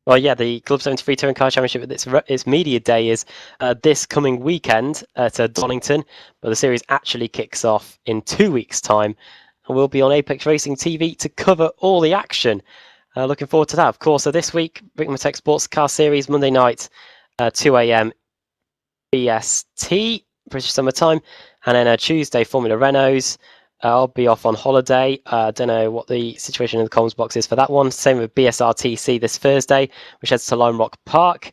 Well, yeah, the Club 73 Touring Car Championship, its media day is this coming weekend at Donington, but the series actually kicks off in 2 weeks' time, and we'll be on Apex Racing TV to cover all the action. Looking forward to that. Of course, so this week, Brickmatech Sports Car Series, Monday night, 2 a.m. BST, British Summer Time, and then Tuesday, Formula Renaults. I'll be off on holiday. I don't know what the situation in the comms box is for that one. Same with BSRTC this Thursday, which heads to Lime Rock Park.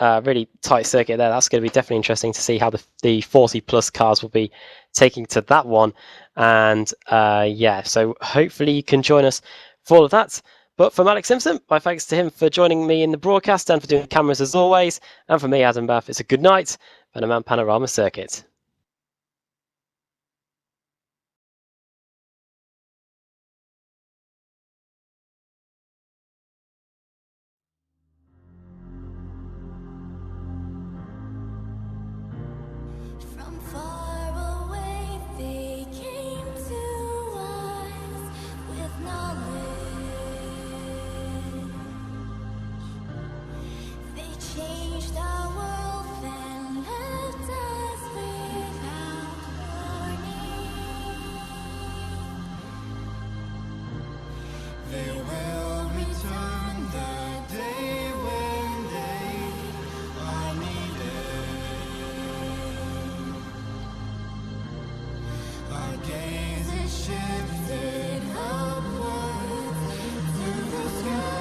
Really tight circuit there. That's going to be definitely interesting to see how the 40 plus cars will be taking to that one. And yeah, so hopefully you can join us for all of that. But from Alex Simpson, my thanks to him for joining me in the broadcast and for doing the cameras as always. And for me, Adam Bath, it's a good night. Panama Panorama Circuit. From far away they came to us with knowledge. They changed our world and left us without warning. They will return the day when they are needed. Our gaze is shifted upwards to the sky.